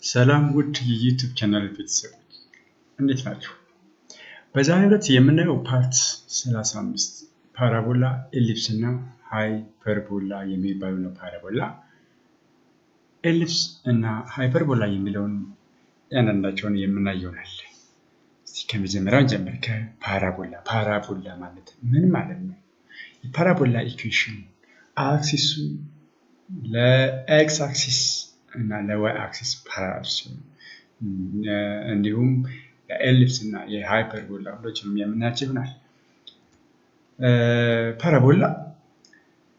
ሰላም ውድ የዩቲዩብ ቻናል ቤተሰቦች እንዴት ናችሁ? በዛሬው ዕለት የምናየው ፓርት 35 ፓራቦላ፣ ኤሊፕስ እና ሃይፐርቦላ የሚባሉ ነው። ፓራቦላ፣ ኤሊፕስ እና ሃይፐርቦላ የሚለውን ያንዳንዳቸውን የምናየው ይሆናል። እስቲ ከመጀመሪያው ጀምር። ከፓራቦላ ፓራቦላ ማለት ምን ማለት ነው? የፓራቦላ ኢኩዌሽን አክሲሱ ለኤክስ አክሲስ እና ለዋይ አክሲስ ፓራቦላ ሲሆን እንዲሁም የኤሊፕስ እና የሃይፐርቦላ ሁለቱንም የምናያቸው ይሆናል። ፓራቦላ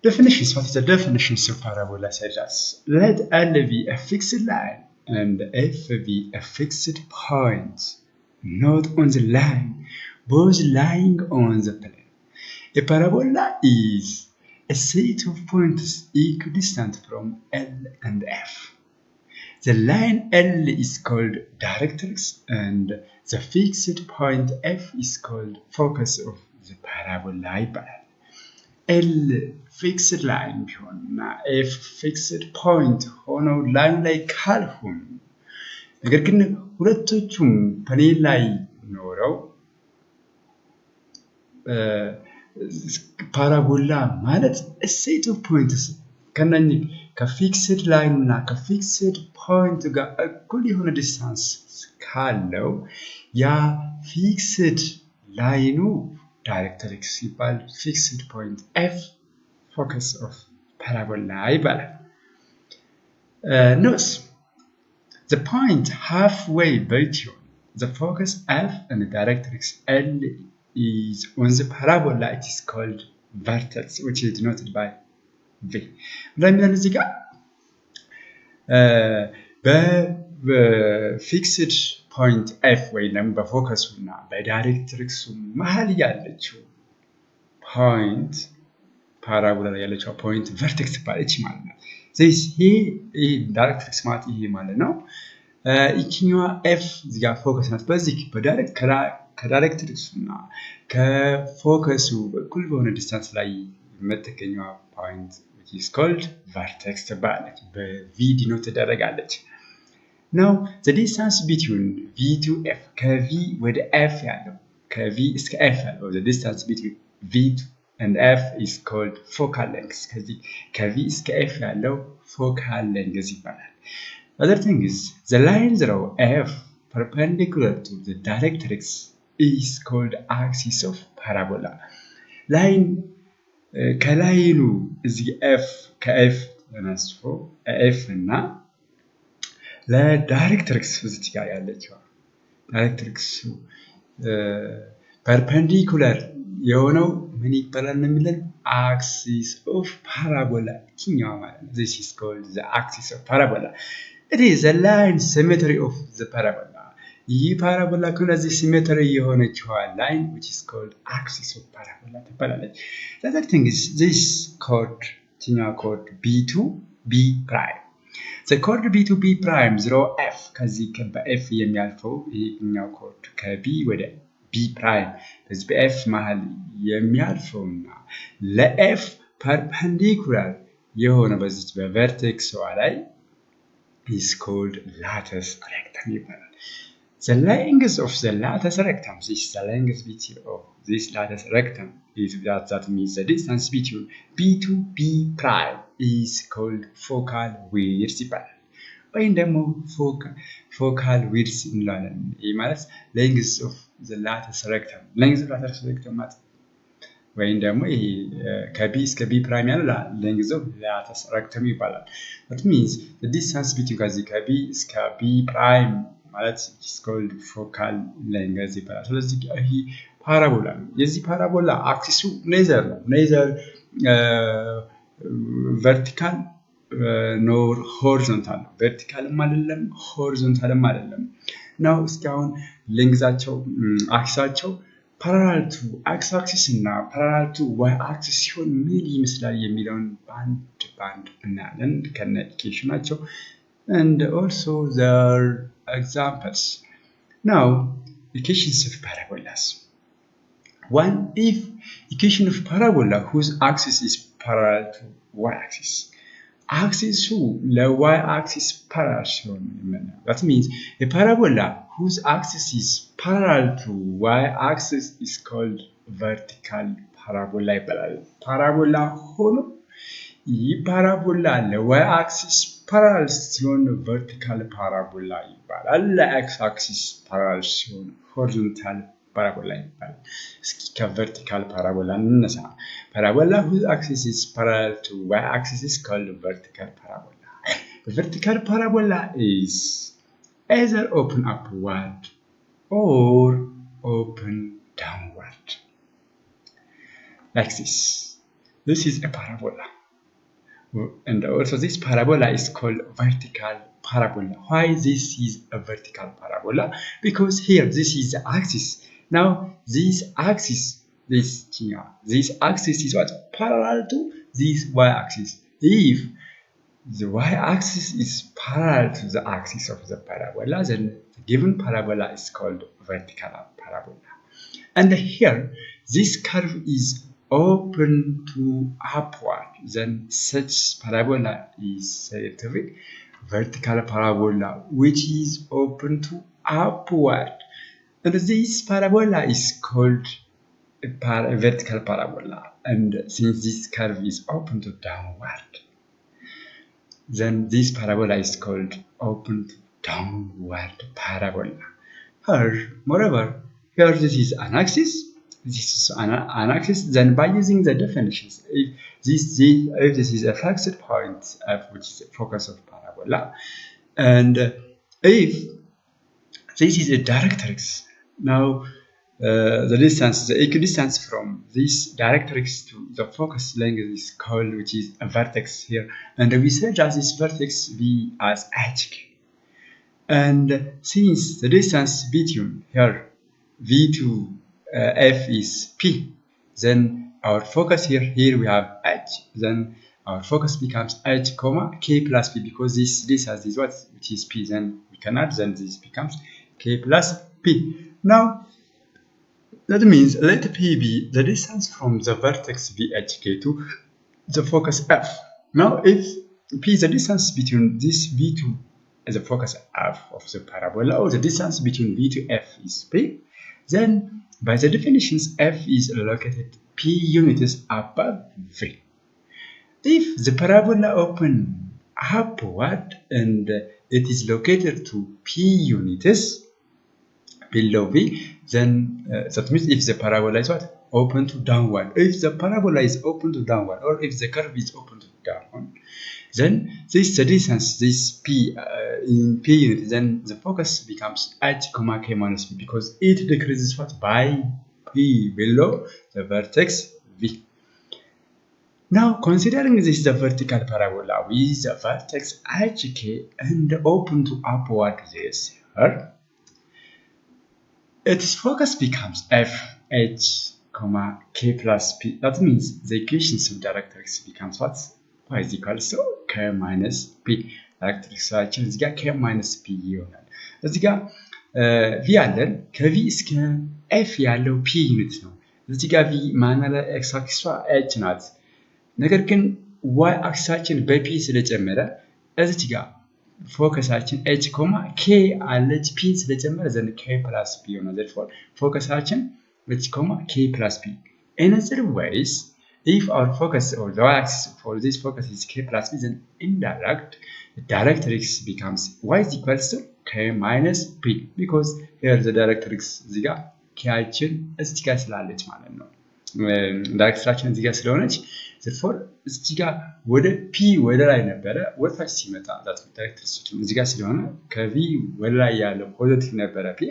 definitions. What is the definitions of parabola? Such as let L be a fixed line and F be a fixed point, not on the line, both lying on the plane. A parabola is a set of points equidistant from L and F. The line L is called directrix and the fixed point F is called focus of the parabola. L fixed line ቢሆንና F fixed point ሆነው ላይን ላይ ካልሆኑ ነገር ግን ሁለቶቹም ፕሌን ላይ ኖረው ፓራቦላ ማለት a set of points ከነኚህ ከፊክስድ ላይን እና ከፊክስድ ፖይንት ጋር እኩል የሆነ ዲስታንስ ካለው ያ ፊክስድ ላይኑ ዳይሬክትሪክስ ይባላል። ፊክስድ ፖይንት F focus of parabola ይባላል። Notice the point halfway between the focus F and the directrix L is on the parabola. It is called vertex, which is denoted by V. ለምን እዚህ ጋር በፊክስድ ፖይንት F ወይም በፎከሱ እና በዳይሬክትሪክሱ መሃል ያለችው ፖይንት ፓራቦላ ላይ ያለችው ፖይንት ቨርቴክስ ትባላለች ማለት ነው። ይሄ ዳይሬክትሪክስ ማለት ይሄ ማለት ነው። ይችኛዋ F እዚህ ጋር ፎከስ ናት። በዚህ ከዳይሬክትሪክሱ እና ከፎከሱ እኩል በሆነ ዲስታንስ ላይ የምትገኘው ፖይንት which is called vertex ትባላለች። በV ዲኖት ትደረጋለች። Now the distance between V to F ከV ወደ F ያለው ከV እስከ F ያለው the distance between V and F is called focal length. ከዚህ ከV እስከ F ያለው focal length ይባላል። Other thing is the line through F perpendicular to the directrix is called axis of parabola. ላይን ከላይኑ እዚህ F ከF ተነስቶ F እና ለዳይሬክትሪክስ እዚህ ጋር ያለችው ዳይሬክትሪክሱ ፐርፔንዲኩላር የሆነው ምን ይባላል ነው የሚለን? axis of parabola። ይሄኛው ማለት ነው this is called the axis of parabola. It is the line symmetry of the parabola. ይህ ፓራቦላ ከነዚህ ሲሜትሪ የሆነችው ላይን which is called axis of parabola ትባላለች። The other thing is this chord ይሄኛው chord B to B prime. The chord B to B prime zero F ከዚህ በF የሚያልፈው ይሄኛው chord ከB ወደ B prime በዚህ በF መሃል የሚያልፈውና ለF perpendicular የሆነ በዚህ በቨርቴክስ ላይ is called lattice rectum ይባላል። The length of the lattice rectum, this is the length of this lattice rectum, is that means the distance between B to B prime is called focal width ይባላል። ወይም ደግሞ focal width እንላለን። ይህ ማለት length of the lattice rectum ማለት ወይም ደግሞ ይሄ ከB እስከ B prime ያለው length of lattice rectum ይባላል። That means the distance between ከዚህ ከB እስከ B prime ማለት is called focal length ይባላል። ስለዚህ ይሄ ፓራቦላ ነው። የዚህ ፓራቦላ አክሲሱ ኔዘር ነው። ኔዘር ቨርቲካል ኖር ሆሪዞንታል ነው። ቨርቲካልም አይደለም ሆሪዞንታልም አይደለም ነው። እስካሁን ሌንግዛቸው አክሲሳቸው ፓራላል ቱ ኤክስ አክሲስ እና ፓራላል ቱ ዋይ አክሲስ ሲሆን ምን ይመስላል የሚለውን ባንድ እናያለን ከነ ኢኩዌሽናቸው and also their examples. Now, equations of parabolas. One, if equation of parabola whose axis is parallel to y-axis. አክሲሱ ለዋይ አክሲስ ፓራል ሲሆን that means a parabola whose axis is parallel to y axis is called vertical parabola ይባላል። ፓራቦላ ሆኖ ይህ ፓራቦላ ለዋይ አክሲስ ፓራል ሲሆን vertical parabola ይባላል። ለኤክስ አክሲስ ፓራል ሲሆን horizontal parabola ይባላል። እስኪ ከቨርቲካል ፓራቦላ እንነሳ። Parabola whose axis is parallel to y axis is called vertical parabola. The vertical parabola is either open upward or open downward. Like this. This is a parabola. And also this parabola is called vertical parabola. Why this is a vertical parabola? Because here this is the axis. Now this axis this axis is what? Parallel to this y-axis. If the y-axis is parallel to the axis of the parabola, then the given parabola is called vertical parabola. And here, this curve is open to upward, then such parabola is said to be vertical parabola, which is open to upward. And this parabola is called a vertical parabola. And since this curve is open to downward, then this parabola is called open to downward parabola. Moreover, here this is an axis. This is an axis. Then by using the definitions, if this is a fixed point f, which is the focus of parabola, and if this is a directrix, now the distance, the equidistance from this directrix to the focus length is called, which is a vertex here, and we search as this vertex v as hk. And since the distance between here v to f is p, then our focus here we have h, then our focus becomes h comma k plus p, because this distance is what, which is p, then we can add, then this becomes k plus p. Now that means let p be the distance from the vertex vhk to the focus f. Now if p is the distance between this v to the focus f of the parabola, or the distance between v to f is p, then by the definitions f is located p units above v. If the parabola open upward and it is located to p units below v, then that means if the parabola is what? Open to downward. If the parabola is open to downward, or if the curve is open to downward, then this the distance, this p in p unit, then the focus becomes h comma k minus p, because it decreases what? By p below the vertex v. Now considering this is the vertical parabola with the vertex hk and open to upward this here, its focus becomes f h comma k plus p. That means the equations of directrix becomes what? Y is equal to k minus p. ዳይሬክትሪክሳችን እዚህ ጋር k minus p ይሆናል። እዚህ ጋር v አለን። ከv እስከ f ያለው p ዩኒት ነው። እዚህ ጋር v ማናለ x አክሲሷ h ናት። ነገር ግን y አክሲሳችን በp ስለጨመረ እዚህ ጋር ፎከሳችን h ኮማ k አለች p ስለጨመረ ዘን k plus p ይሆናል። therefore ፎከሳችን h ኮማ k plus p. In other ways, if our focus or the y-axis for this focus is k plus p, then indirect directrix becomes y is equal to k minus p, because here the directrix እዚህ ጋር k አችን እዚህ ጋር ስላለች ማለት ነው። ዳይሬክትራችን እዚህ ጋር ስለሆነች therefore እዚህ ጋር ወደ p ወደ ላይ ነበረ፣ ወደ ታች ሲመጣ ዳይሬክትሪክሳችን እዚህ ጋር ስለሆነ ከv ወደ ላይ ያለው ፖዚቲቭ ነበረ p፣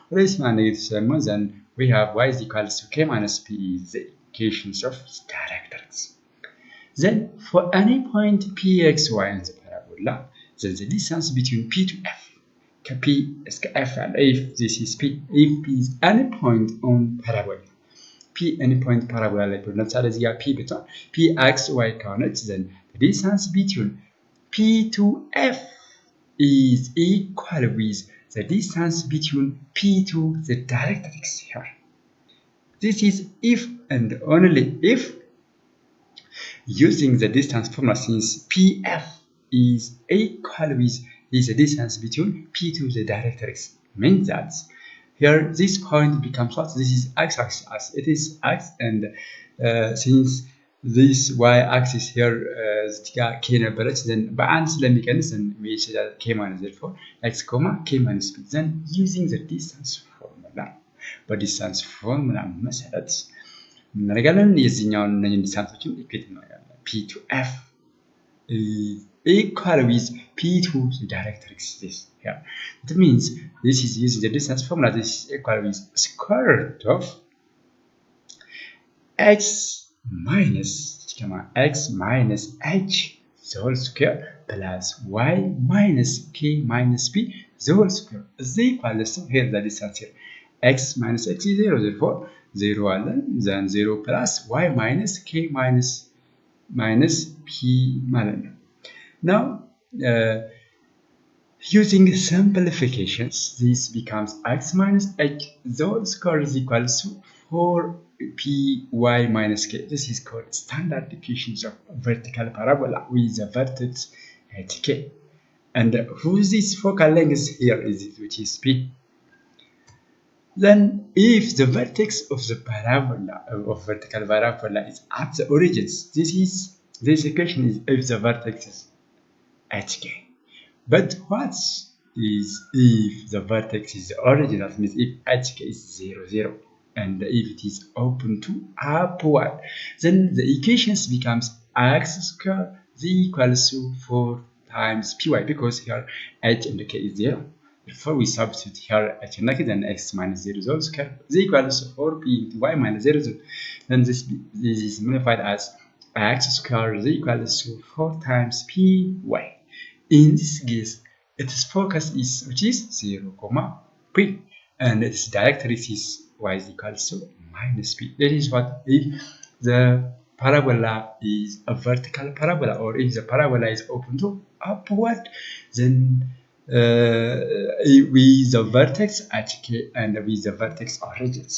ወደ ላይ ሲመጣ ኔጌቲቭ ስለሚሆን then we have y is equal to k minus p is the equations of directrix. Then for any point px, y in the parabola, then the distance between p to f, p is f, and if this is p, if p is any point on parabola, p any point parabola like let's say this p between p x y coordinates, then the distance between p to f is equal with the distance between p to the directrix here. This is if and only if using the distance formula, since pf is equal with this distance between P to the directrix. Means that here this point becomes what? This is x-axis as it is x, and since this y-axis here k ነበረች then በአንድ ስለሚቀንስ then we say that k minus therefore x comma k minus p. then using the distance formula በዲስታንስ ፎርሙላ መሰረት እናደርጋለን የዚህኛውን እነኚህ ዲስታንሶችን ኢኩዌት እናደርጋለን p to f is equal with p to the directrix. This here it means this is using the distance formula. This is equal with square root of x minus h the whole square plus y minus k minus p the whole square is equal to here the distance here x minus x is 0 therefore 0 alone then 0 plus y minus k minus p ማለት ነው. Now using simplifications this becomes x minus h the whole square is equal to 4py minus k. This is called standard equations of vertical parabola with the vertex at k. And whose this focal length here is it, which is p. Then if the vertex of the parabola of vertical parabola is at the origins, this equation is if the vertex is at k. But what is if the vertex is the origin? That means if hk is 0 0 and if it is open to upward, then the equations becomes x square is equal to 4 times py because here h and k is 0. Therefore we substitute here h and k, then x minus 0 whole square is equal to 4p into y minus 0 0. Then this is modified as x square is equal to 4 times py. In this case, its focus is which is 0, p, and its directrix is y is equal to minus p. That is what if the parabola is a vertical parabola, or if the parabola is open to upward, then with the vertex at k and with the vertex origins.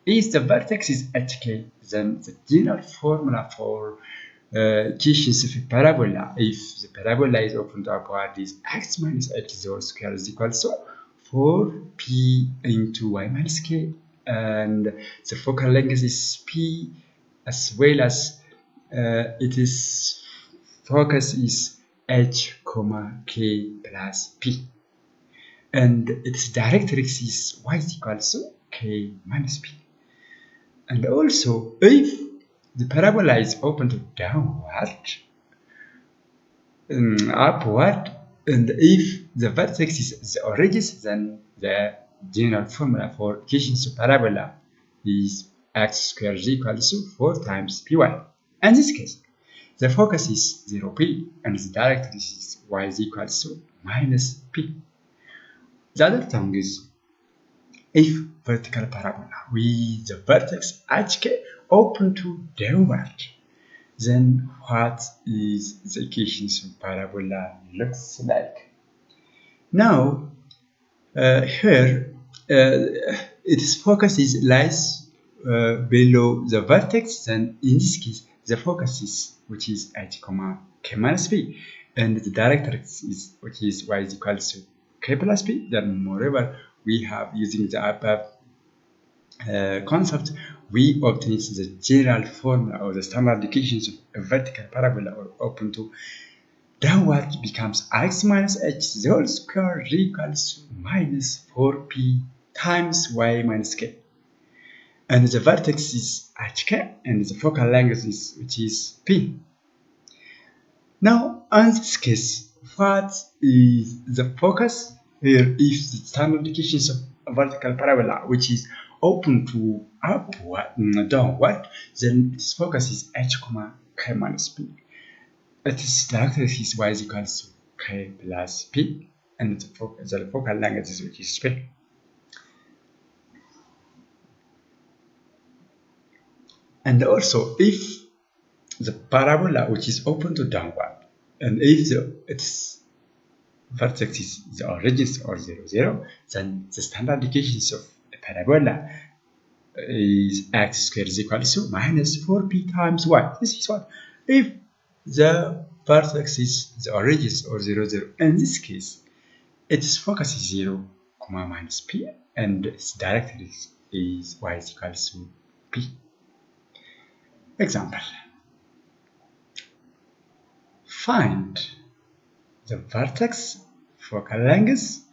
If the vertex is at k, then the general formula for equations of a parabola, if the parabola is open to upward, is x minus h the whole square is equal to 4p into y minus k, and the focal length is p, as well as its focus is h, k plus p, and its directrix is y is equal to k minus p. And also if the parabola is open to downward, upward, and if the vertex is the origins, then the general formula for equations of parabola is x square is equal to 4 times py. In this case, the focus is 0p and the directrix is y is equal to minus p. The other thing is if vertical parabola with the vertex hk open to downward, then what is the equations of parabola looks like? Now here its focus is lies below the vertex, then in this case the focus is which is h, k minus p, and the directrix is which is y is equal to k plus p. Then moreover we have using the above concept we obtain the general formula or the standard equations of a vertical parabola or open to downward becomes x minus h the whole square equals to minus 4p times y minus k, and the vertex is hk and the focal length is which is p. Now in this case, what is the focus here? If the standard equations of a vertical parabola which is open to upward, downward, then its focus is h, k minus p. Its directrix is y is equal to k plus p, and the focal length is which is p. And also, if the parabola which is open to downward, and if its vertex is the origins or 0 0, then the standard equations of a parabola is x squared is equal to minus 4p times y. This is what if the vertex is the origins or 0, 0. In this case, its focus is 0, comma minus p, and its directrix is y is equals to p. Example. Find the vertex, focal length,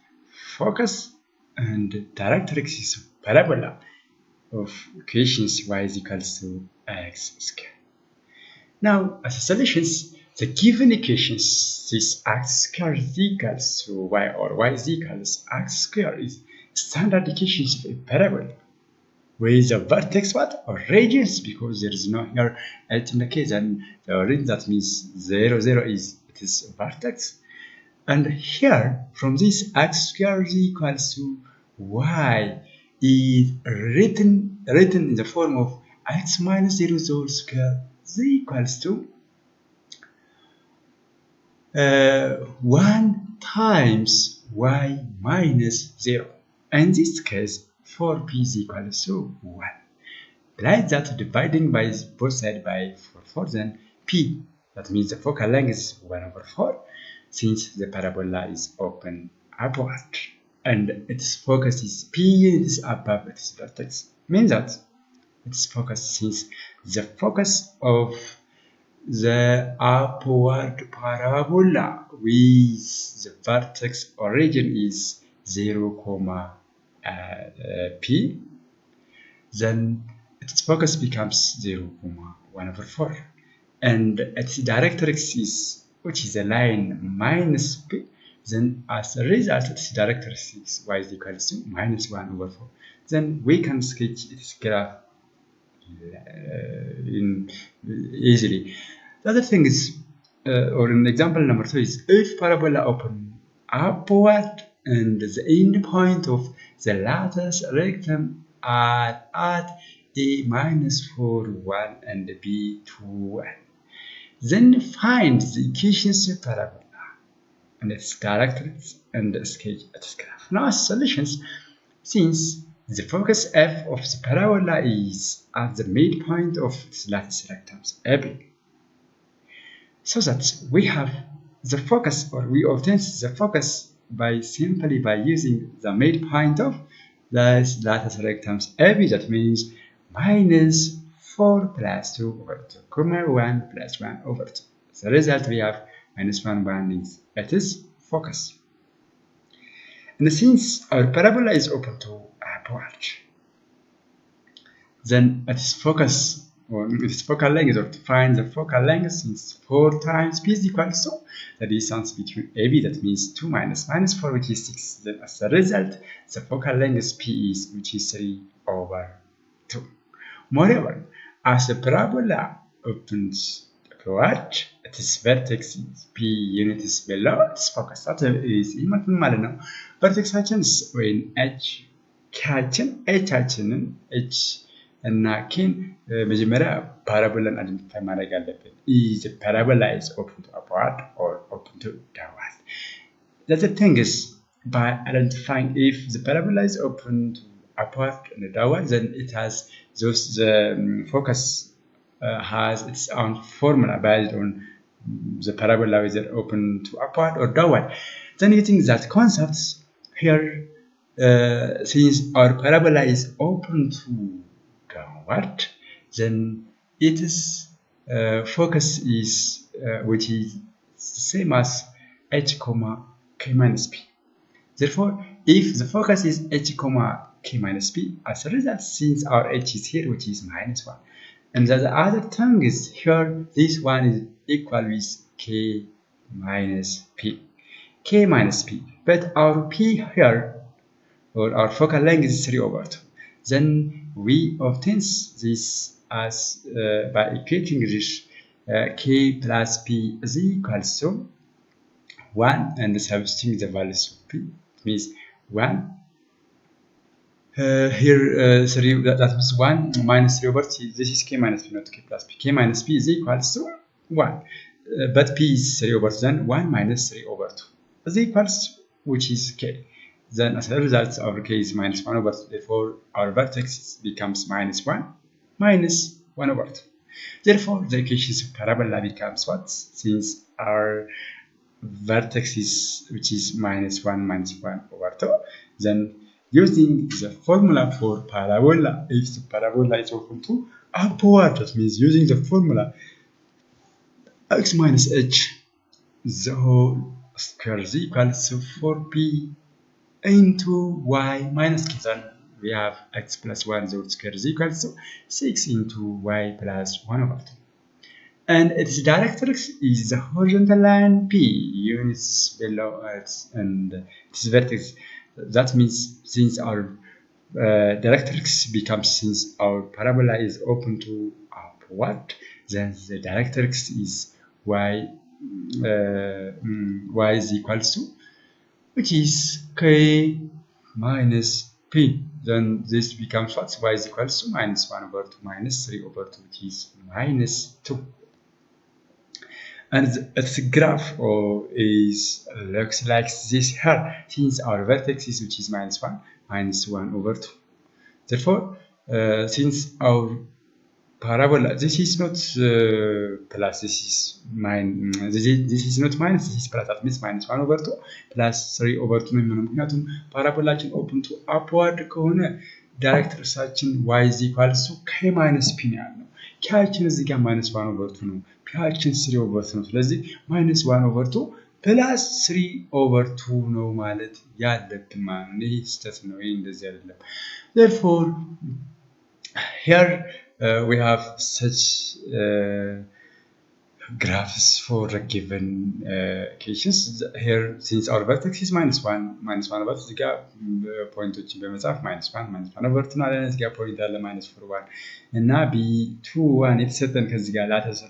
focus, and directrix of parabola of equations y is equals to x squared. Now, as a solutions, the given equations, this x squared is equals to y or y is equals x squared is standard equations of a parabola with the vertex what? Origins, because there is no here h in the case, and the origin that means 0, 0 is it is vertex. And here, from this x squared is equals to y is written in the form of x minus 0 whole square is equals to 1 times y minus 0. In this case, 4p is equals to 1. Like that, dividing by both sides by 4, then p, that means the focal length is 1 over 4, since the parabola is open upward and its focus is p units above its vertex, means that its focus, since the focus of the upward parabola with the vertex origin is 0, p, then its focus becomes 0, 1 over 4, and its directrix is, which is a line minus p, then as a result its directrix is y is equals to minus 1 over 4. Then we can sketch its graph easily. The other thing is, or in example number 2 is, if parabola open upward and the end point of the lattice rectum are at a minus 4, 1 and b 2, 1. Then find the equations of parabola and its directrix and sketch its graph. Now as solutions, since the focus f of the parabola is at the midpoint of its lattice rectums AB, so that we have the focus, or we obtain the focus by simply by using the midpoint of the lattice rectums AB, that means minus 4 plus 2 over 2, comma 1 plus 1 over 2. The result we have minus 1, 1 is it is focus. And since our parabola is open to upward, then its focus, or its focal length, or to find the focal length, since 4 times p is equals to the distance between AB, that means 2 minus 4, which is 6. Then as a result, the focal length p is, which is 3 over 2. Moreover, as the parabola opens upward, its vertex is p units below its focus. That is ማለት ነው። vertexations ወይም h ቻችንን h እና ኬን መጀመሪያ ፓራቦላን አይደንቲፋይ ማድረግ አለብን። is the parabola is open to upward or open to downward. The other thing is, by identifying if the parabola is open to upward and downward, then it has those focus has its own formula based on the parabola whether open to upward or downward. Then using that concepts here, since our parabola is open to downward, then its focus is which is same as h comma k minus p. Therefore, if the focus is h comma k minus p, as a result, since our h is here, which is minus 1, and the other term is here, this one is equal with k minus p. K minus p, but our p here, or our focal length is 3 over 2. Then we obtain this as by equating this k plus p is equals to 1, and substituting the values of p. It means 1. Here 3, that means 1 minus 3 over 3. This is k minus p, not k plus p. K minus p is equals to 1. But p is 3 over 2, then 1 minus 3 over 2 is equals to, which is k. Then as a result, our k is minus 1 over 2. Therefore, our vertex becomes minus 1 minus 1 over 2. Therefore, the equations of parabola becomes what? Since our vertex is, which is minus 1 over 2. Then using the formula for parabola, if the parabola is open to upward, that means using the formula x minus h the whole square is equal to 4p into y minus k. Then we have x plus 1 the whole square is equal to 6 into y plus 1 over 2. And its directrix is the horizontal line P units below it and its vertex. That means since our directrix becomes, since our parabola is open to upward, then the directrix is y is equals to, which is k minus p. Then this becomes what? Y is equals to minus 1 over 2 minus 3 over 2, which is minus 2. And its graph looks like this here, since our vertex is, which is minus 1 over 2. Therefore, since our parabola, this is not plus, this is not minus, this is plus. That means minus 1 over 2 plus 3 over 2 ነው የሚሆነው። ምክንያቱም ፓራቦላችን ኦፕን ቱ አፕዋርድ ከሆነ ዳይሬክትሪክሳችን y is equal to k minus p ነው ያልነው። ኪያችን እዚህ ጋር minus 1 over 2 ነው፣ ፒያችን 3 over 2 ነው። ስለዚህ minus 1 over 2 plus 3 over 2 ነው ማለት ያለብን ማለት ነው። ይሄ ስህተት ነው፣ ይሄ እንደዚህ አይደለም። Therefore here we have such graphs for a given cases. Here, since our vertex is minus 1 over 2, the point which is minus 1 over 2, and the point is minus 4 1. And now b2 1, it's certain because the lattice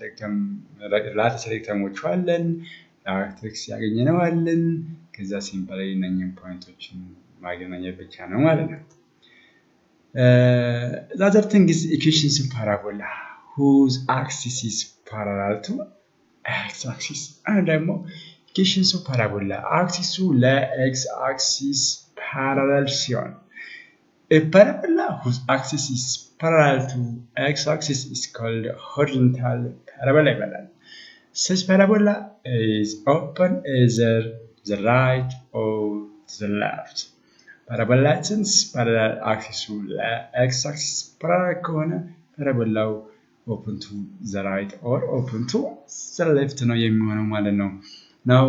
rectum which one directrix again, you know, because that's simply a point which the other thing is equations of parabola whose axis is parallel to x-axis. And equations of parabola axis to x-axis parallel ሲሆን a parabola whose axis is parallel to x-axis is called horizontal parabola ይባላል። Such parabola is open either the right or the left. ፓራቦላችንስ ፓራላል አክሲሱ ለኤክስ-አክሲስ ፓራላል ከሆነ ፓራቦላው open to the right or open to the left ነው የሚሆነው ማለት ነው። Now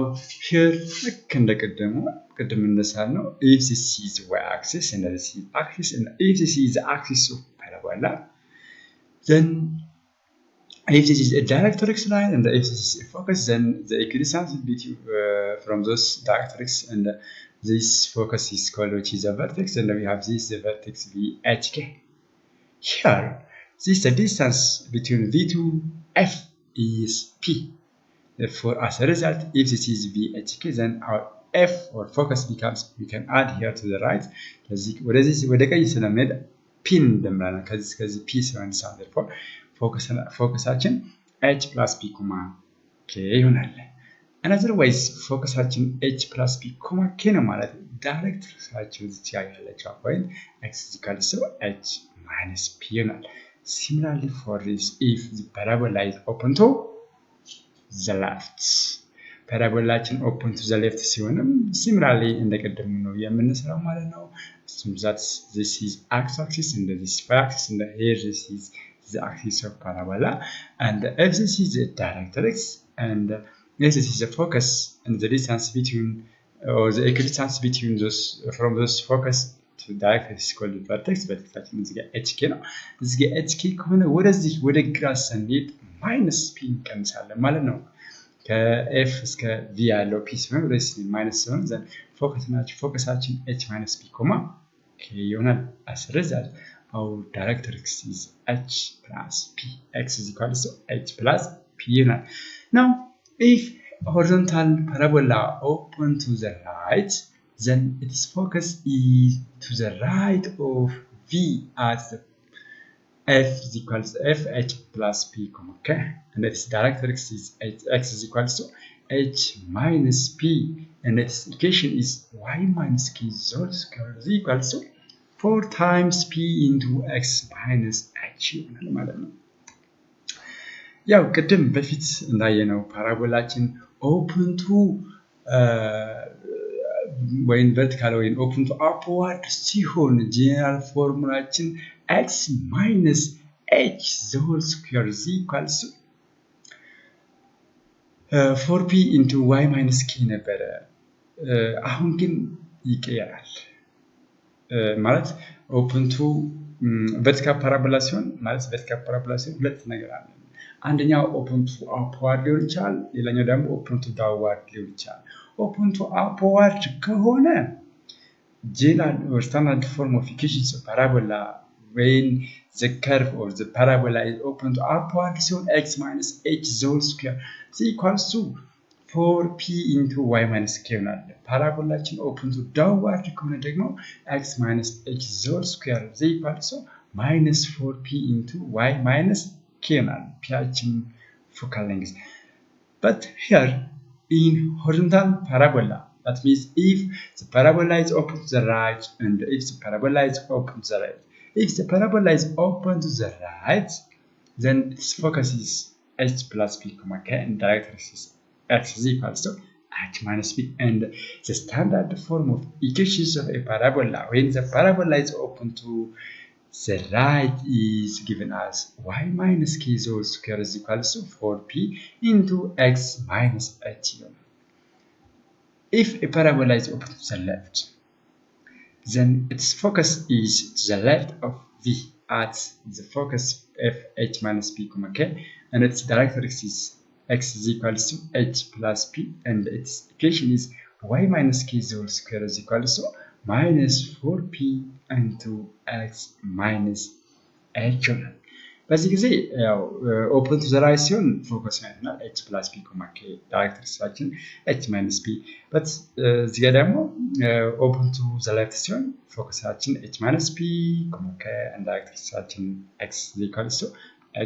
here ልክ እንደቀደሙ ቅድም እንደሳልነው if this is y-axis and this is axis and if this is the axis of parabola, then if this is a directrix line and if this is a focus, then the equidistance between from those directrix and this focus is called, which is a vertex, and we have this the vertex VHK. Here, this the distance between V to F is P. Therefore, as a result, if this is VHK, then our F or focus becomes, we can add here to the right. What is this? What is this? Pin them, because P is on sound. Therefore, focus action H plus P comma K. And otherwise, focus action H plus P comma K ነው ማለት ዳይሬክትሪክሳችን እዚህ ጋር ያለችው point x is equal to H minus P ይሆናል። Similarly for this, if the parabola is open to the left, ፓራቦላችን open to the left ሲሆንም similarly እንደቀደሙ ነው የምንሰራው ማለት ነው። that this is x-axis and this is y-axis and here this is the axis of parabola, and if this is the directrix and this is the focus and the distance between or the equidistance between those from those focus to directrix is called vertex. Vertex means HK ነው። እዚህ ጋር HK ከሆነ ወደዚህ ወደ ግራ ስንሄድ minus p እንቀንሳለን ማለት ነው። ከf እስከ v ያለው p ሲሆን ወደዚህ minus ሲሆን then ፎከሳችን h minus p ኮማ k ይሆናል። as a result, our directrix is h plus p. X is equal to h plus p ይሆናል። Now, if horizontal parabola open to the right, then its focus is to the right of V at the F is equal to F H plus P, okay? And its directrix is X is equal to H minus P, and its equation is Y minus K whole square is equal to 4 times P into X minus H ማለት ነው። ያው ቅድም በፊት እንዳየነው ፓራቦላችን open to when vertical when open to upward ሲሆን general formulaችን x minus h the whole square is equals to 4p into y minus k ነበረ አሁን ግን ይቀየራል ማለት open to vertical parabola ሲሆን ማለት vertical parabola ሲሆን ሁለት ነገር አለ አንደኛው open to upward ሊሆን ይችላል ሌላኛው ደግሞ open to downward ሊሆን ይችላል open to upward ከሆነ general or standard form of equations of parabola when the curve or the parabola is open to upward so x minus h the whole square is equals to 4p into y minus k ይሆናል ፓራቦላችን open to downward ከሆነ ደግሞ x minus h the whole square is equals to minus 4p into y minus k ይሆናል ፒያችን focal length but here in horizontal parabola that means if the parabola is open to the right and if the parabola is open to the right if the parabola is open to the right then its focus is h plus p comma k and directrix is x is equals to h minus p and the standard form of equations of a parabola when the parabola is open to the right is given as y minus k whole square is equals to 4p into x minus h. If a parabola is open to the left, then its focus is to the left of v at the focus f h minus p comma k and its directrix is x is equals to h plus p and its equation is y minus k whole square is equals to minus 4p into x minus h. በዚህ ጊዜ ያው open to the right ሲሆን ፎከስ ነው h plus p comma k ዳይሬክትሪክሳችን h minus p but እዚህ ጋር ደግሞ open to the left ሲሆን ፎከሳችን h minus p comma k and ዳይሬክትሪክሳችን x equals to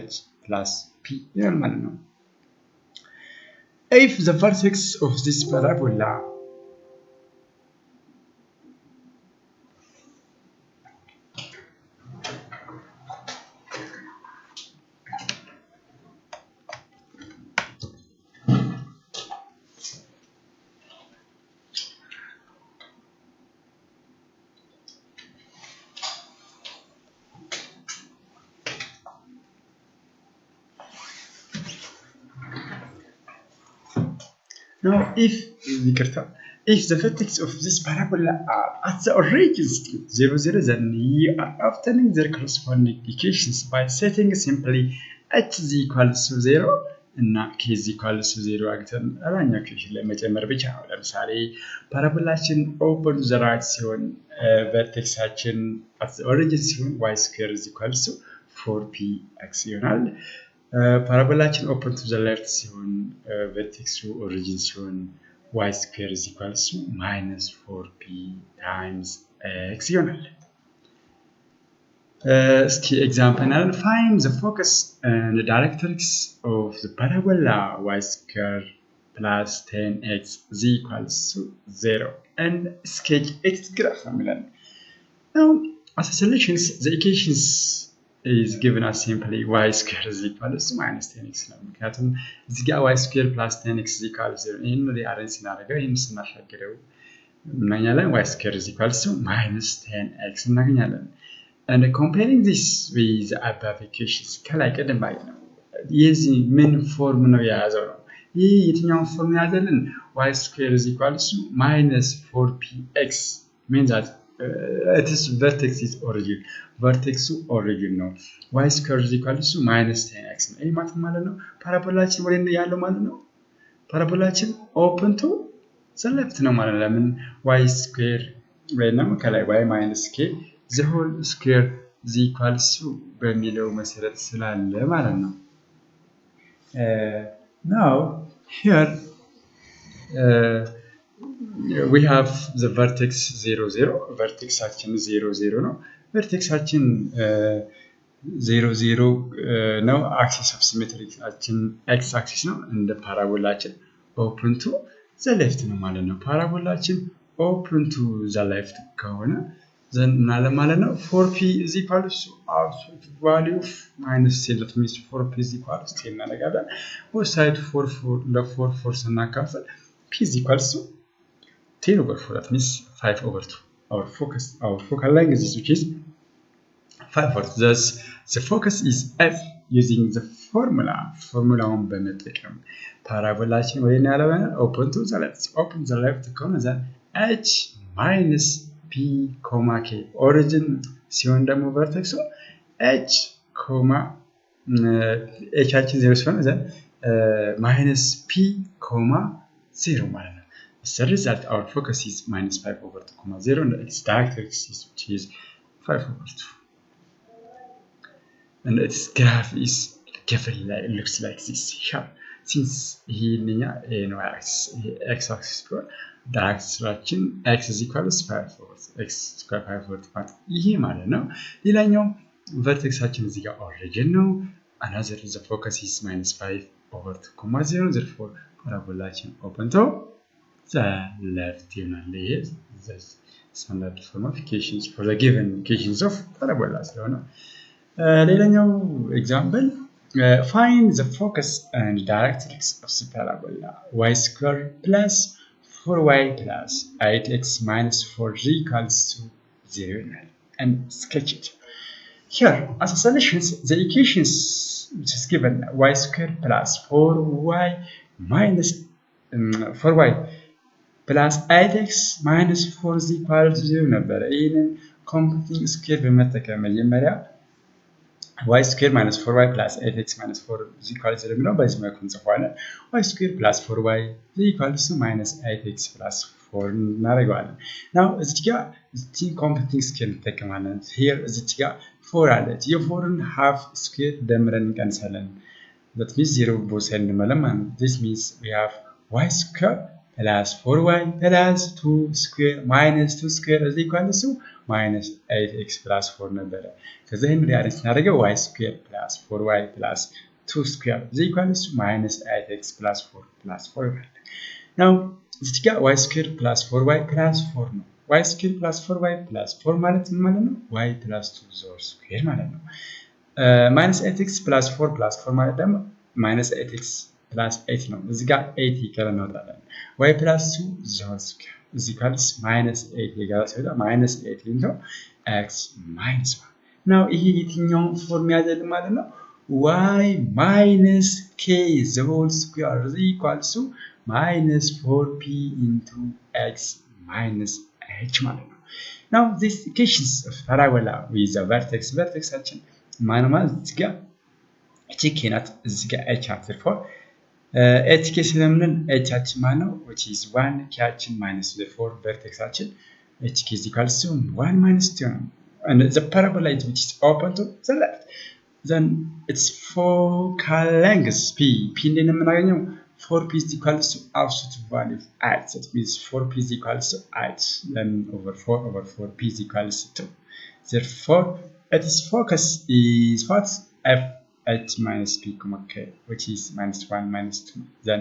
h plus p ይሆናል ማለት ነው if the vertex of this parabola Now, if the vertex of this parabola are at the origin 0, 0, then you are obtaining their corresponding equations by setting simply h is equals to 0 and k is equals to 0 አግተን አላኛ equation ለመጨመር ብቻ ነው ለምሳሌ ፓራቦላችን open to the right ሲሆን vertexአችን at the origin ሲሆን y square is equals to 4px ይሆናል paraboላችን open to the left ሲሆን vertex origin ሲሆን y square is equals to minus 4p times x ይሆናል እስኪ example now find the focus and the directrix of the parabola y square plus 10x is equals to 0 and sketch x graph now as a solutions the equations is given as simply y square is equals to minus 10x ነው ምክንያቱም እዚህ ጋር y square plus 10x is equals to 0 ይሄን ወደ አሬንጅ ስናደርገው ይሄን ስናሻግረው እናገኛለን y square is equals to minus 10x እናገኛለን and comparing this with the above equations ከላይ ቀደም ባየነው የዚህ ምን ፎርም ነው የያዘው ነው ይሄ የትኛው ፎርም ያዘልን y square is equals to minus 4px means that it is vertex is origin ነው y square is equals to minus 10x ነው ይሄ ማለት ነው ፓራቦላችን ወደ ነው ያለው ማለት ነው ፓራቦላችን open to the left ነው ማለት ነው ለምን y square ወይ ነው ከላይ y minus k the whole square is equals to በሚለው መሰረት ስላለ ማለት ነው now here we have the vertex 0 0 vertexaችን 0 0 ነው vertexaችን 0 0 ነው axis of symmetry አችን x axis ነው እንደ ፓራቦላችን open to the left ነው ማለት ነው ፓራቦላችን open to the left ከሆነ then now 4p is equal to absolute value of minus 10. That means 4p is equal to 10 እናደርጋለን both side 4 ስናካፍል p is equal to 10 over 4. That means 5 over 2. Our focal length is which is 5 over 2. Thus the focus is f using the formula on በመጠቀም ፓራቦላችን ወይና ያለበነ open the left ከሆነ then h minus p comma k origin ሲሆን ደግሞ vertex h comma h አችን 0 ሲሆን then minus p comma 0 ማለት ነው. As a result, our focus is minus 5 over 2 comma 0 and its directrix which is 5 over 2. And its graph is looks like this here. Since here no x-axis square, the direction x is equal to 5 over 2, x square 5 over 2 ማለት ይሄ ማለት ነው. ሌላኛው vertexaችን እዚህ ጋር origin ነው. Another the focus is minus 5 over 2 comma 0. Therefore, parabolaችን open to the left is the standard form of equations for the given equations of parabolas. ሌላኛው example, find the focus and directrix of the parabola y squared plus 4y plus 8x minus 4z equals to 0 and sketch it. Here, as a solution, the equations which is given y squared plus 4y minus 4y plus 8x minus 4z equals to 0 ነበር. ይሄንን computing square በመጠቀም መጀመሪያ y square minus 4y plus 8x minus 4z equals to 0 ነው በዚህ መልኩ እንጽፈዋለን. y square plus 4y equals to minus 8x plus 4 እናደርገዋለን. now እዚህ ጋር computing square እንጠቀማለን. here እዚህ ጋር 4 አለች. የ4ን half square ደምረን እንቀንሳለን. that means 0 both sides እንመለማለን. this means we have y square plus 4y plus 2 square minus 2 square is equal to minus 8x plus 4 ነበረ. ከዛ ይሄን ሪአሬንጅ እናደርገው y square plus 4y plus 2 square is equal to minus 8x plus 4 plus 4 ይሆናል. now እዚህ ጋር y square plus 4y plus 4 ነው. y square plus 4y plus 4 ማለት ምን ማለት ነው? y plus 2 whole square ማለት ነው. minus 8x plus 4 plus 4 ማለት ደግሞ minus 8x plus 8 ነው. እዚህ ጋር 8 ይቀረን እናወጣለን. y plus 2 whole square is equal to minus 8 የጋራ ሲወጣ minus 8 into x minus 1. now ይሄ የትኛው ፎርም ያዘል ማለት ነው? y minus k the whole square is equal to minus 4p into x minus h ማለት ነው. now this equations of parabola with the vertexaችን ማለት እዚህ ጋር እቺ k ናት እዚህ ጋር h ናት. therefore h k ስለምን h አችን ማለት ነው which is 1 k አችን minus 4 vertexaችን h k is equal to 1 minus 2 and the parabola which is open to the left then its focal length p እንደምን እናገኘው 4p is equal to absolute value of h. That means 4p is equal to h then over 4p is equal to 2. Therefore its focus is what? f h minus p comma k which is minus 1 minus 2. then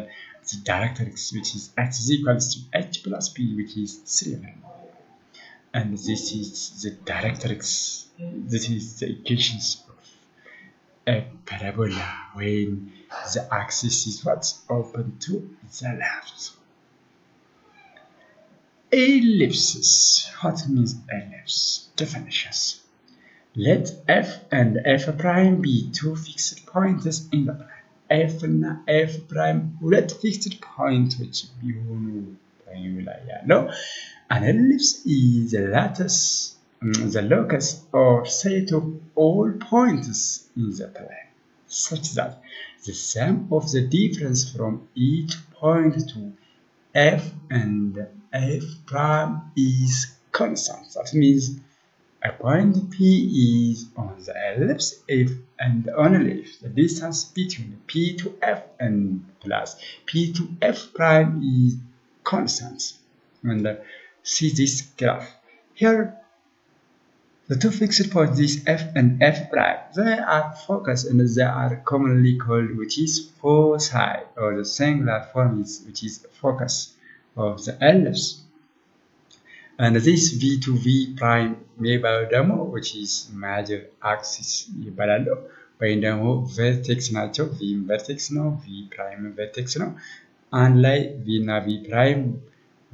the directrix which is h is equal to h plus p which is 3. and this is the directrix. This is the equations of a parabola when the axis is what's open to the left. Ellipses. What means ellipse? Definitions. Let f and f prime be two fixed points in the plane. f and f prime ሁለት fixed points which ቢሆኑ ፕላኑ ላይ ያለው an ellipse is the locus or set of all points in the plane such that the sum of the difference from each point to f and f prime is constant. That means a point P is on the ellipse if and only if the distance between P to F and plus P to F prime is constant. And see this graph. Here the two fixed points, this F and F prime, they are focus and they are commonly called which is foci or the singular form is which is focus of the ellipse. and this v to v prime የሚባለው ደግሞ which is major axis ይባላሉ ወይም ደግሞ vertex ናቸው v vertex ነው v prime vertex ነው አንድ ላይ v እና v prime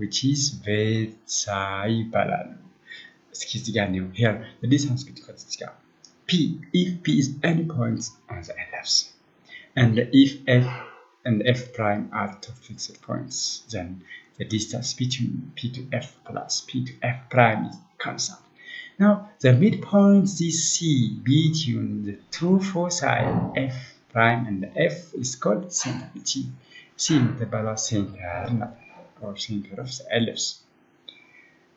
which is versa ይባላሉ እስኪ እዚህ ጋር ነው here the distance between እዚህ ጋር p if p is any point on the ellipse and if f and f prime are two fixed points then the distance between p to f plus p to f prime is constant. Now, the midpoint C between the two foci f prime and f is called center. C the center or center of the ellipse.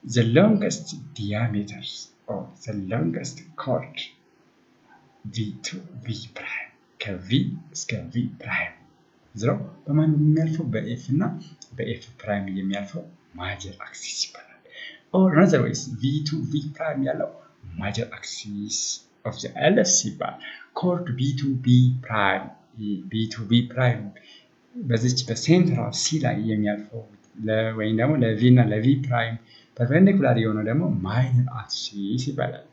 The longest diameter or the longest chord v to v prime ከv እስከ v prime ዝራው በማን የሚያልፈው በf እና በf prime የሚያልፈው major axis ይባላል or another way v to v prime ያለው major axis of the ellipse ይባላል chord b to b prime በዚች በሴንትራል c ላይ የሚያልፈው ወይም ደግሞ ለv እና ለv prime perpendicular የሆነው ደግሞ minor axis ይባላል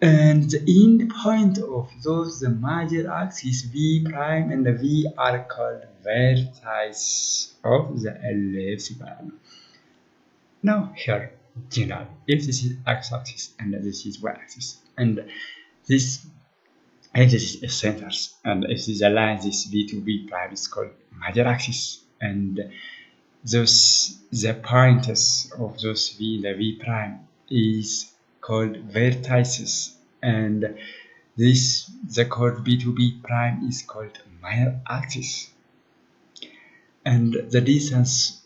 and the end point of those the major axis v prime and the v are called vertices of the ellipse. Now here, generally, if this is x-axis and this is y-axis and this if this is a center and if this is a line, this v to v prime is called major axis and the points of those v and the v prime is called vertices and the chord b to b prime is called minor axis and the distance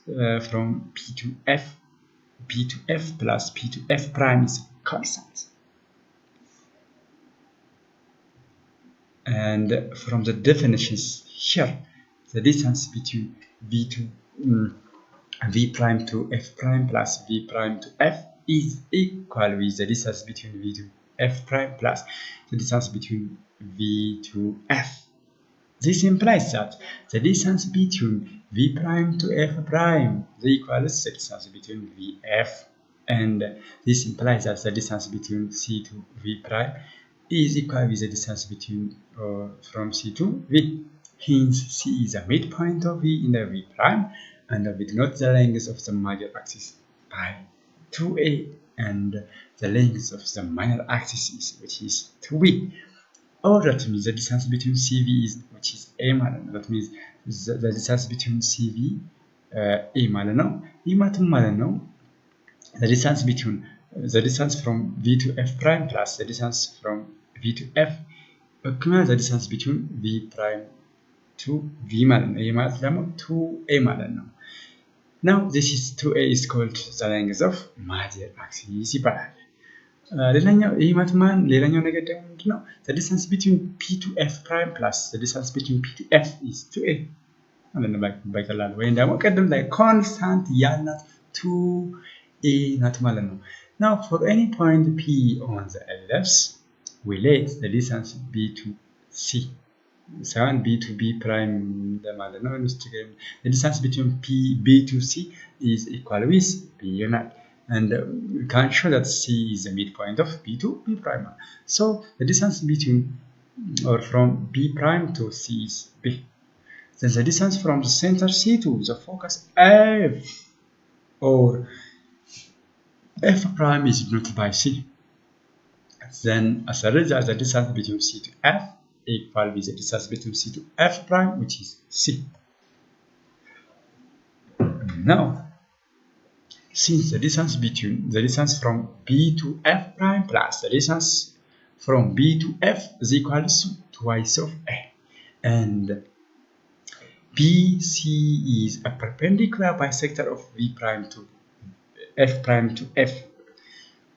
from p to f plus p to f prime is constant and from the definitions here the distance between v prime to f prime plus v prime to f is equal with the distance between v to f prime plus the distance between v to f. This implies that the distance between v prime to f prime is equal to the distance between vf and this implies that the distance between c to v prime is equal with the distance between from c to v. Hence, c is the midpoint of v in the v prime and we denote the length of the major axis by 2a and the length of the minor axis is which is 2b or that means the distance between cv is which is a ማለት ነው that means the distance between cv a ማለት ነው ይህ ማለት ነው the distance from v to f prime plus the distance from v to f equal the distance between v prime to v ማለት ነው ይህ ማለት ደግሞ 2a ማለት ነው Now this is 2a is called the length of major axis ይባላል ሌላኛው ይሄ ሌላኛው ነገር ደግሞ ምንድነው the distance between p to f prime plus the distance between p to f is 2a ማለት ነው በቀላሉ ወይም ደግሞ ቀደም ላይ constant ያላት 2a ናት ማለት ነው Now for any point p on the ellipse we let the distance b to c ሳይሆን b to b prime ለማለት ነው the distance between b to c is equal with b ይሆናል and we can show that c is the midpoint of b to b prime so the distance between or from b prime to c is b then the distance from the center c to the focus f or f prime is denoted by c then as a result the distance between c to f equal with the distance between c to f prime which is c now since the distance from b to f prime plus the distance from b to f is equal to twice of a and bc is a perpendicular bisector of v prime to f prime to f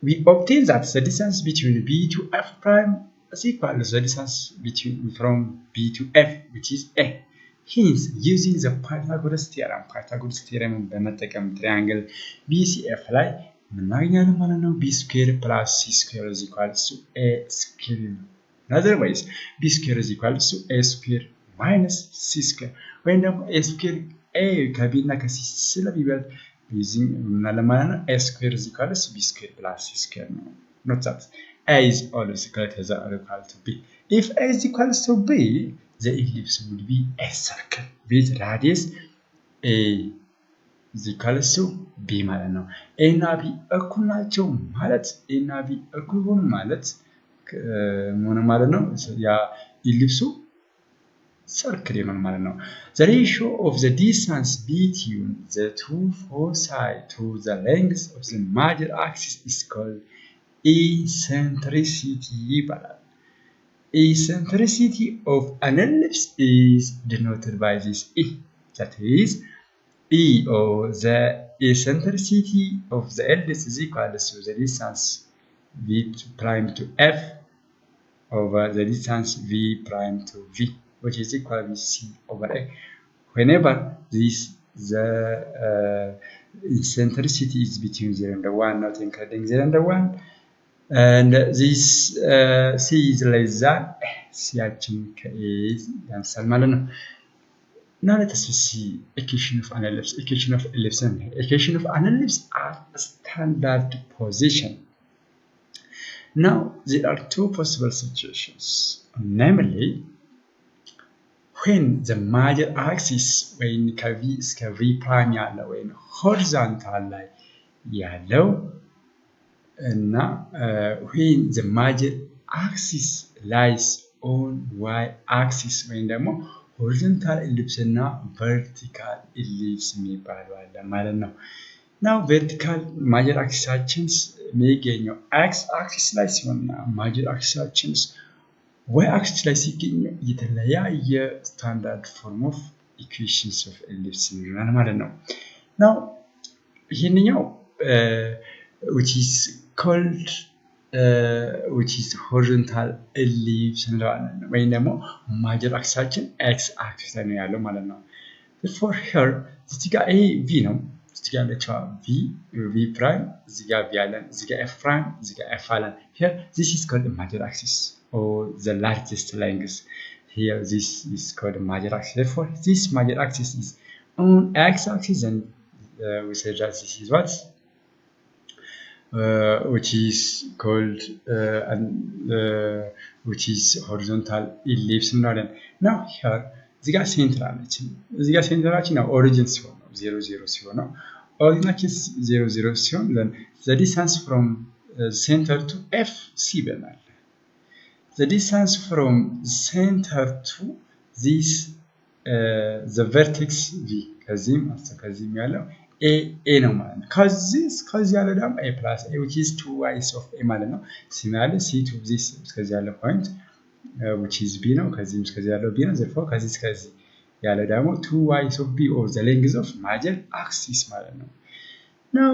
we obtain that the distance between b to f prime is equal to the distance from b to f which is a Hence, using the Pythagoras theorem በመጠቀም triangle BCF ላይ ምናገኛለን ማለት ነው b square plus c square is equal to a square. In other words, b square is equal to a square minus c square. ወይም ደግሞ a square a ከb እና ከc ስለሚበልጥ b using a square is equal to b square plus c square. No, not that. A is always equal to b. If a is equal to b, the ellipse would be a circle with radius a is equal to b ማለት ነው። a እና b እኩል ናቸው ማለት a እና b እኩል ሆኑ ማለት ምን ማለት ነው? ያ ኢሊፕሱ circle ይሆናል ማለት ነው። The ratio of the distance between the two foci to the length of the major axis is called eccentricity ይባላል። Eccentricity of an ellipse is denoted by this E. That is, E, or the eccentricity of the ellipse is equal to the distance v prime to f over the distance v prime to v, which is equal to c over a. Whenever the eccentricity is between 0 and 1, not including 0 and 1, and this c is less than c ያችን ከa ያንሳል ማለት ነው። Now let us see equation of an ellipse. Equation of ellipse. Equation of an ellipse at standard position. Now there are two possible situations. Namely, when the major axis when v እስከ v prime ያለው when horizontal ላይ ያለው እና when the major axis lies on y axis ወይም ደግሞ horizontal ellipse እና vertical ellipse የሚባሉ አለ ማለት ነው። Now vertical major axis የሚገኘው x axis ላይ ሲሆንና major axis y axis ላይ ሲገኝ የተለያየ standard form of equations of ellipse ይሆናል ማለት ነው። Now ይሄንኛው which is called which is horizontal ellipse እንለዋለን ወይም ደግሞ major axis x axis ላይ ነው ያለው ማለት ነው። Therefore here እዚህ ጋር a v ነው እዚህ ጋር ያለችው v prime እዚህ ጋር v አለን እዚህ ጋር f prime እዚህ ጋር f አለን። Here this is called the major axis or the largest length. Here this is called the major axis. Therefore this major axis is on x axis and we say that this is what which is called which is horizontal ellipse እንላለን። Now here እዚህ ጋር ሴንተር አለችን እዚህ ጋር ሴንተራችን ነው origin ሲሆን ነው 0 0 ሲሆን ነው originaችን 0 0 ሲሆን then the distance from center to f c ብለናል። The distance from center to this the vertex v ከዚህም ያለው a ነው ማለት ነው። ከዚህ ያለው ደግሞ a plus a which is 2y of a ማለት ነው። Similarly c to this ከዚህ ያለው point which is b ነው ከዚህም እስከዚህ ያለው b ነው። Therefore ከዚህ እስከዚህ ያለው ደግሞ 2y of b or the length of major axis ማለት ነው። Now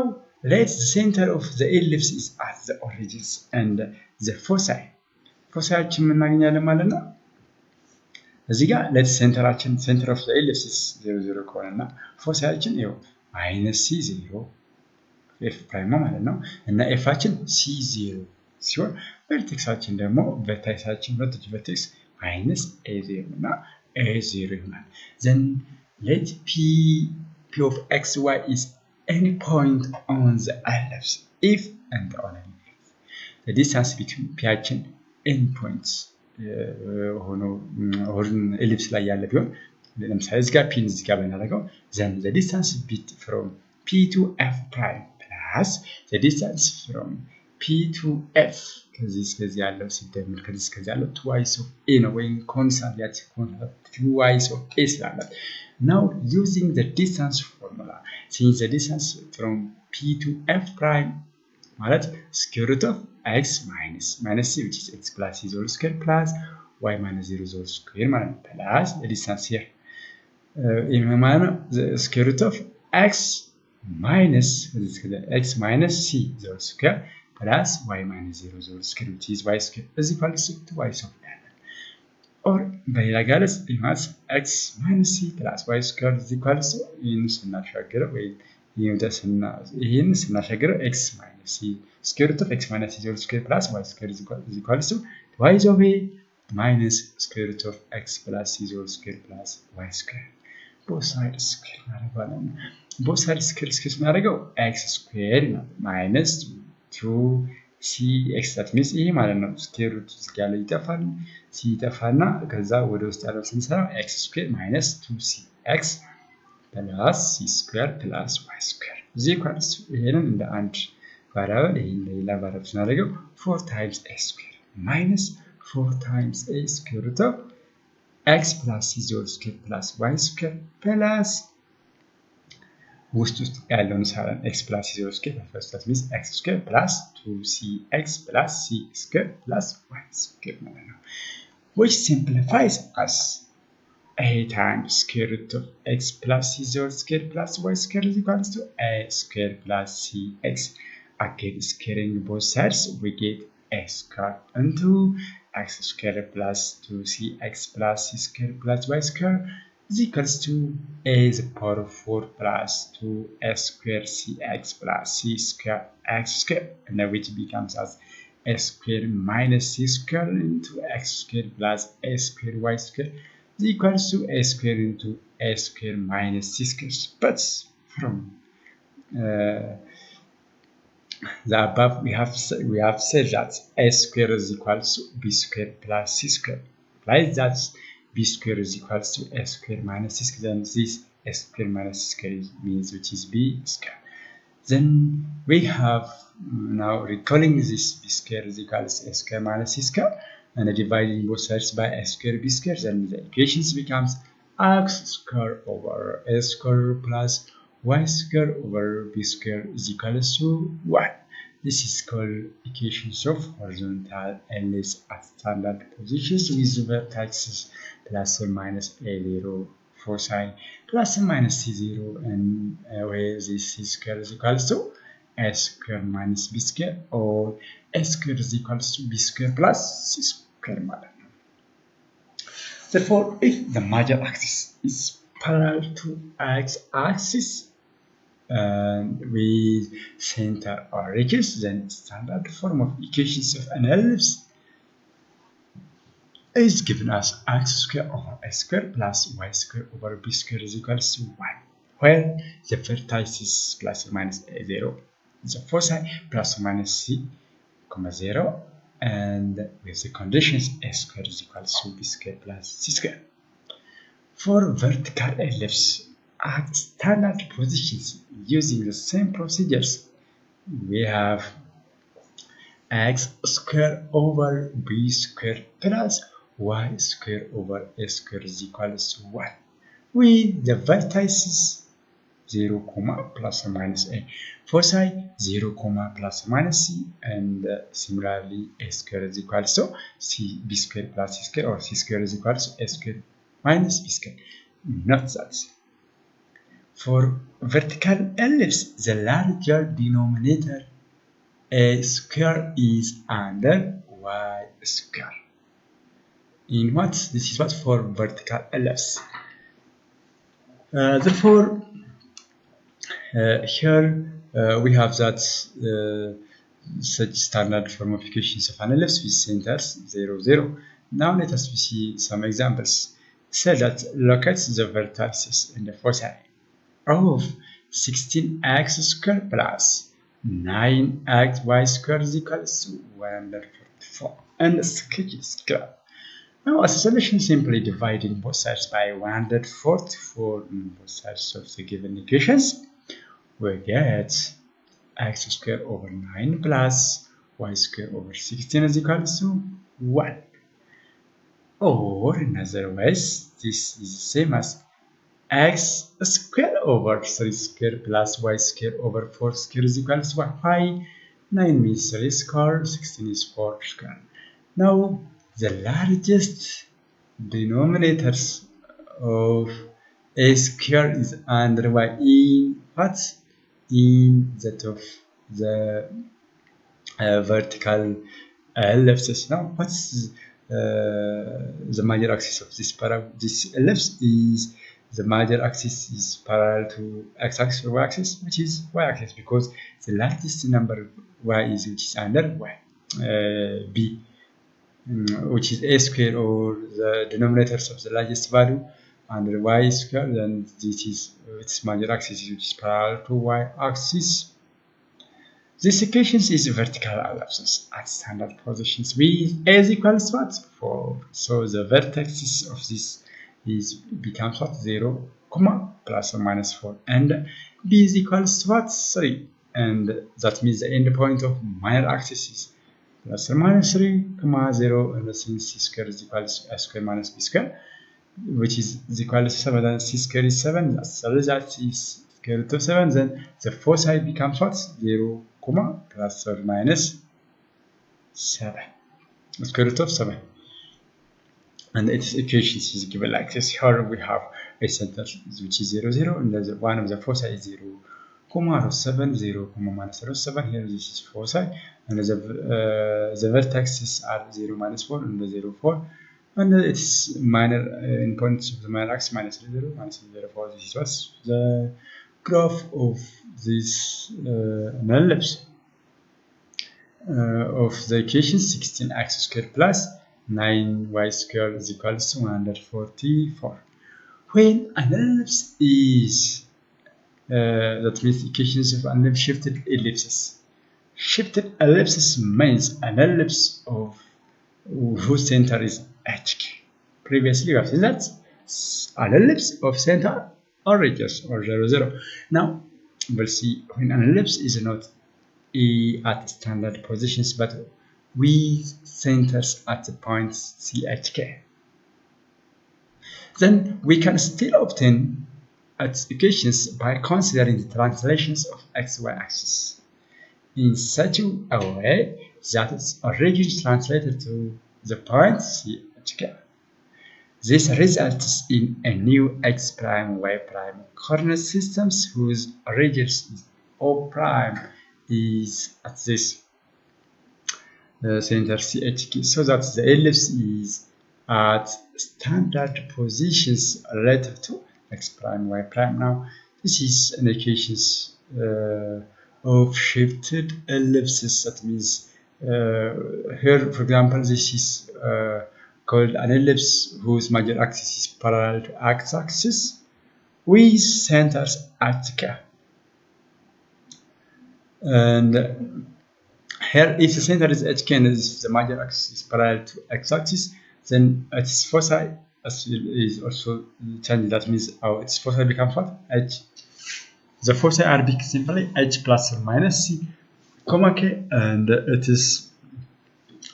let the center of the ellipse is at the origins and the foci. ፎሲያችን የምናገኛለን ማለት ነው። እዚህ ጋር let ሴንተራችን center of the ellipse is 0 0 ከሆነና ፎሲያችን ይኸው -c0 f prime ማለት ነው እና fአችን c0 ሲሆን ቨርቴክሳችን ደግሞ ቨርቴክሳችን ቨርቴክስ -a0 እና a0 ይሆናል። Then let p of xy is any point on the ellipse if and only if the distance between p any points ሆኖ ellipse ላይ ያለ ቢሆን ለምሳሌ እዚህ ጋር ፒን እዚህ ጋር ብናደርገው then the distance from p to f prime plus the distance from p to f ከዚህ እስከዚህ ያለው ሲደመር ከዚህ እስከዚህ ያለው twice of a ነው ወይም constant twice of a ስላለ now using the distance formula since the distance from p to f prime ማለት square root of x minus c which is x plus c whole square plus y minus 0 whole square ማለት ነው plus the distance here ማለት ነው square root of x minus c whole square plus y minus 0 whole square which is y square is equal to twice of that or በሌላ ጋርስ ማለት x minus c plus y square is equal to ይህን ስናሻግረው ወይ ይህን ስናሻግረው x minus c square root of x minus c whole square plus y square is equal to twice of a minus square root of x plus c whole square plus y square both sides square እናደርጋለን። both sides square ስናደርገው x square minus 2cx that means ይሄ ማለት ነው ስኩዌር ሩት እዚህ ጋር ላይ ይጠፋል c ይጠፋና ከዛ ወደ ውስጥ ያለው ስንሰራ x square minus 2cx plus c square plus y square is equals to ይሄንን እንደ አንድ ቫሪያብል ይሄን ሌላ ቫሪያብል ስናደርገው 4 times a square minus 4 times a square root of x plus c whole square plus y square plus ውስጥ ያለውን ሳለን x plus c whole square first that means x square plus 2cx plus c square plus y square ማለት ነው which simplifies as a times square root of x plus c whole square plus y square is equals to a square plus cx. Again, squaring both sides, we get a square into x square plus 2cx plus c square plus y square is equals to a is the power of 4 plus 2s square cx plus c square x square, and then which becomes as a square minus c square into x square plus a square y square is equals to a square into a square minus c square. But from the above we have said that a square is equals to b square plus c square. Like that b square is equals to a square minus c square. Then this a square minus c square means which is b square. Then we have now recalling this b square is equals to a square minus c square and dividing both sides by a square b square. Then the equations becomes x square over a square plus y square over b square is equals to 1. This is called equations of horizontal ellipse at standard positions with vertices plus or minus a0, foci plus or minus c0, and where this c square is equals to a square minus b square or a square is equals to b square plus c square. Therefore, if the major axis is parallel to x-axis with center or ridges, then standard form of equations of an ellipse is given as x square over a square plus y square over b square is equals to 1, where the vertices plus or minus a0, the foci plus or minus c, 0, and with the conditions a square is equals to b square plus c square. For vertical ellipse at standard positions using the same procedures, we have x square over b square plus y square over a square is equals to 1 with the vertices 0, plus or minus a, foci 0, plus or minus c, and similarly a square is equals to b square plus c square, or c square is equals to a square minus b square. Note that for vertical ellipse, the larger denominator a square is under y square. In what? This is what for vertical ellipse. Therefore, here we have that such standard form of equations of an ellipse with centers 0, 0. Now let us see some examples. Say that locate the vertices in the foci of 16x square plus 9xy square is equals to 144, and sketch square. Now, as a solution, simply dividing both sides by 144 on both sides of the given equations, we get x square over 9 plus y square over 16 is equals to 1. Or in other words, this is the same as x square over 3 square plus y square over 4 square is equals to 1. Why? 9 means 3 square, 16 is 4 square. Now, the largest denominators of a square is under y in what? In that of the vertical ellipses. Now, what's the major axis of this ellipse? Is the major axis is parallel to x-axis or y-axis, which is y-axis, because the largest number y is which is under y, b, which is a square, or the denominators of the largest value under y square, then this is its major axis, which is parallel to y axis. This equation is vertical ellipses at standard positions with a is equals what? 4. So the vertices of this becomes what? 0, plus or minus 4, and b is equals to what? 3, and that means the end point of minor axis is plus or minus 3, 0, and since c square is equals to a square minus b square, which is equal to 7, and c square is 7, that's the result is square root of 7, then the foci becomes what? 0, plus or minus 7, square root of 7. And its equations is given like this. Here we have a center which is 0, 0, and the one of the foci is 0, root 7, 0, minus root 7. Here this is foci, and the vertices are 0, minus 4, and the 0, 4. And its minor endpoints of the minor axis minus 3, 0, minus 0, 4. This was the graph of this ellipse of the equation 16x squared plus 9y squared is equals to 144. When an ellipse is that means equations of an shifted ellipses. Shifted ellipses means an ellipse of whose center is HK. Previously we have seen that an ellipse of center or radius or 0, 0. Now we'll see when an ellipse is not at standard positions but with centers at the points CHK. Then we can still obtain its equations by considering the translations of xy axis in such a way that its origin is translated to the point CHK. This results in a new x prime y prime coordinate systems whose origin is O prime is at this center CHK, so that the ellipse is at standard positions relative to x prime y prime. Now this is an equations of shifted ellipses. That means here, for example, this is called an ellipse whose major axis is parallel to x-axis with centers at K. And here, if the center is HK and the major axis is parallel to x-axis, then its foci is also changed. That means its foci becomes what? H. The foci are simply H plus or minus C, K, and its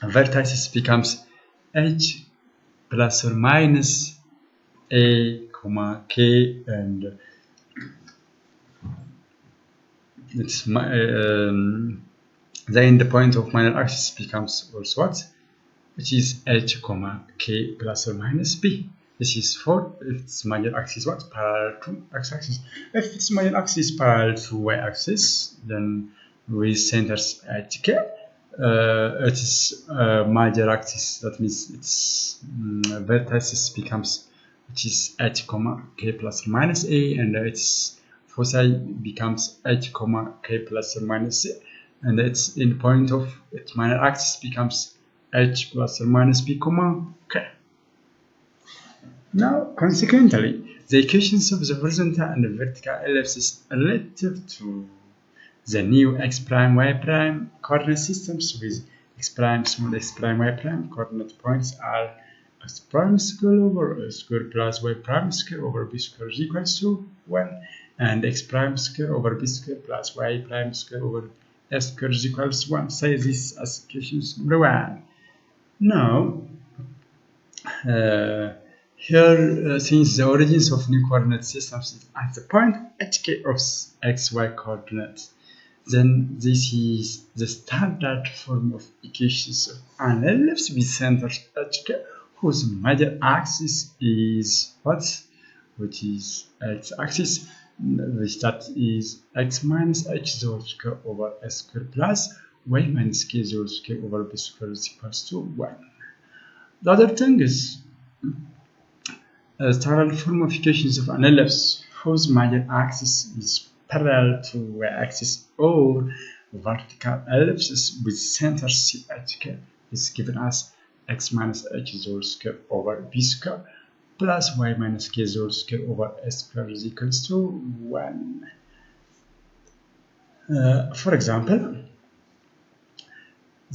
vertices becomes H plus or minus A, K, and it's the end point of minor axis becomes also what? Which is H, K plus or minus B. This is for if its major axis what? Parallel to x-axis. If its major axis is parallel to y-axis, then with centers HK, its major axis, that means its vertices becomes, which is H, K plus or minus A, and its foci becomes H, K plus or minus C, and its endpoint of its minor axis becomes H plus or minus B, K. Now, consequently, the equations of the horizontal and the vertical ellipses relative to the new x prime y prime coordinate systems with x prime, small x prime, y prime coordinate points are x prime square over a square plus y prime square over b square is equals to 1, and x prime square over b square plus y prime square over s square is equals to 1. Say this as equations number 1. Now, here, since the origins of new coordinate systems is at the point HK of xy coordinates, then this is the standard form of equations of an ellipse with centers HK whose major axis is what? Which is x-axis, which that is x minus h whole square over s square plus y minus k whole square over b square is equals to 1. The other thing is a standard form of equations of an ellipse whose major axis is parallel to y-axis or vertical ellipses with center CHK is given as x minus h whole square over b square plus y minus k whole square over s square is equals to 1. For example,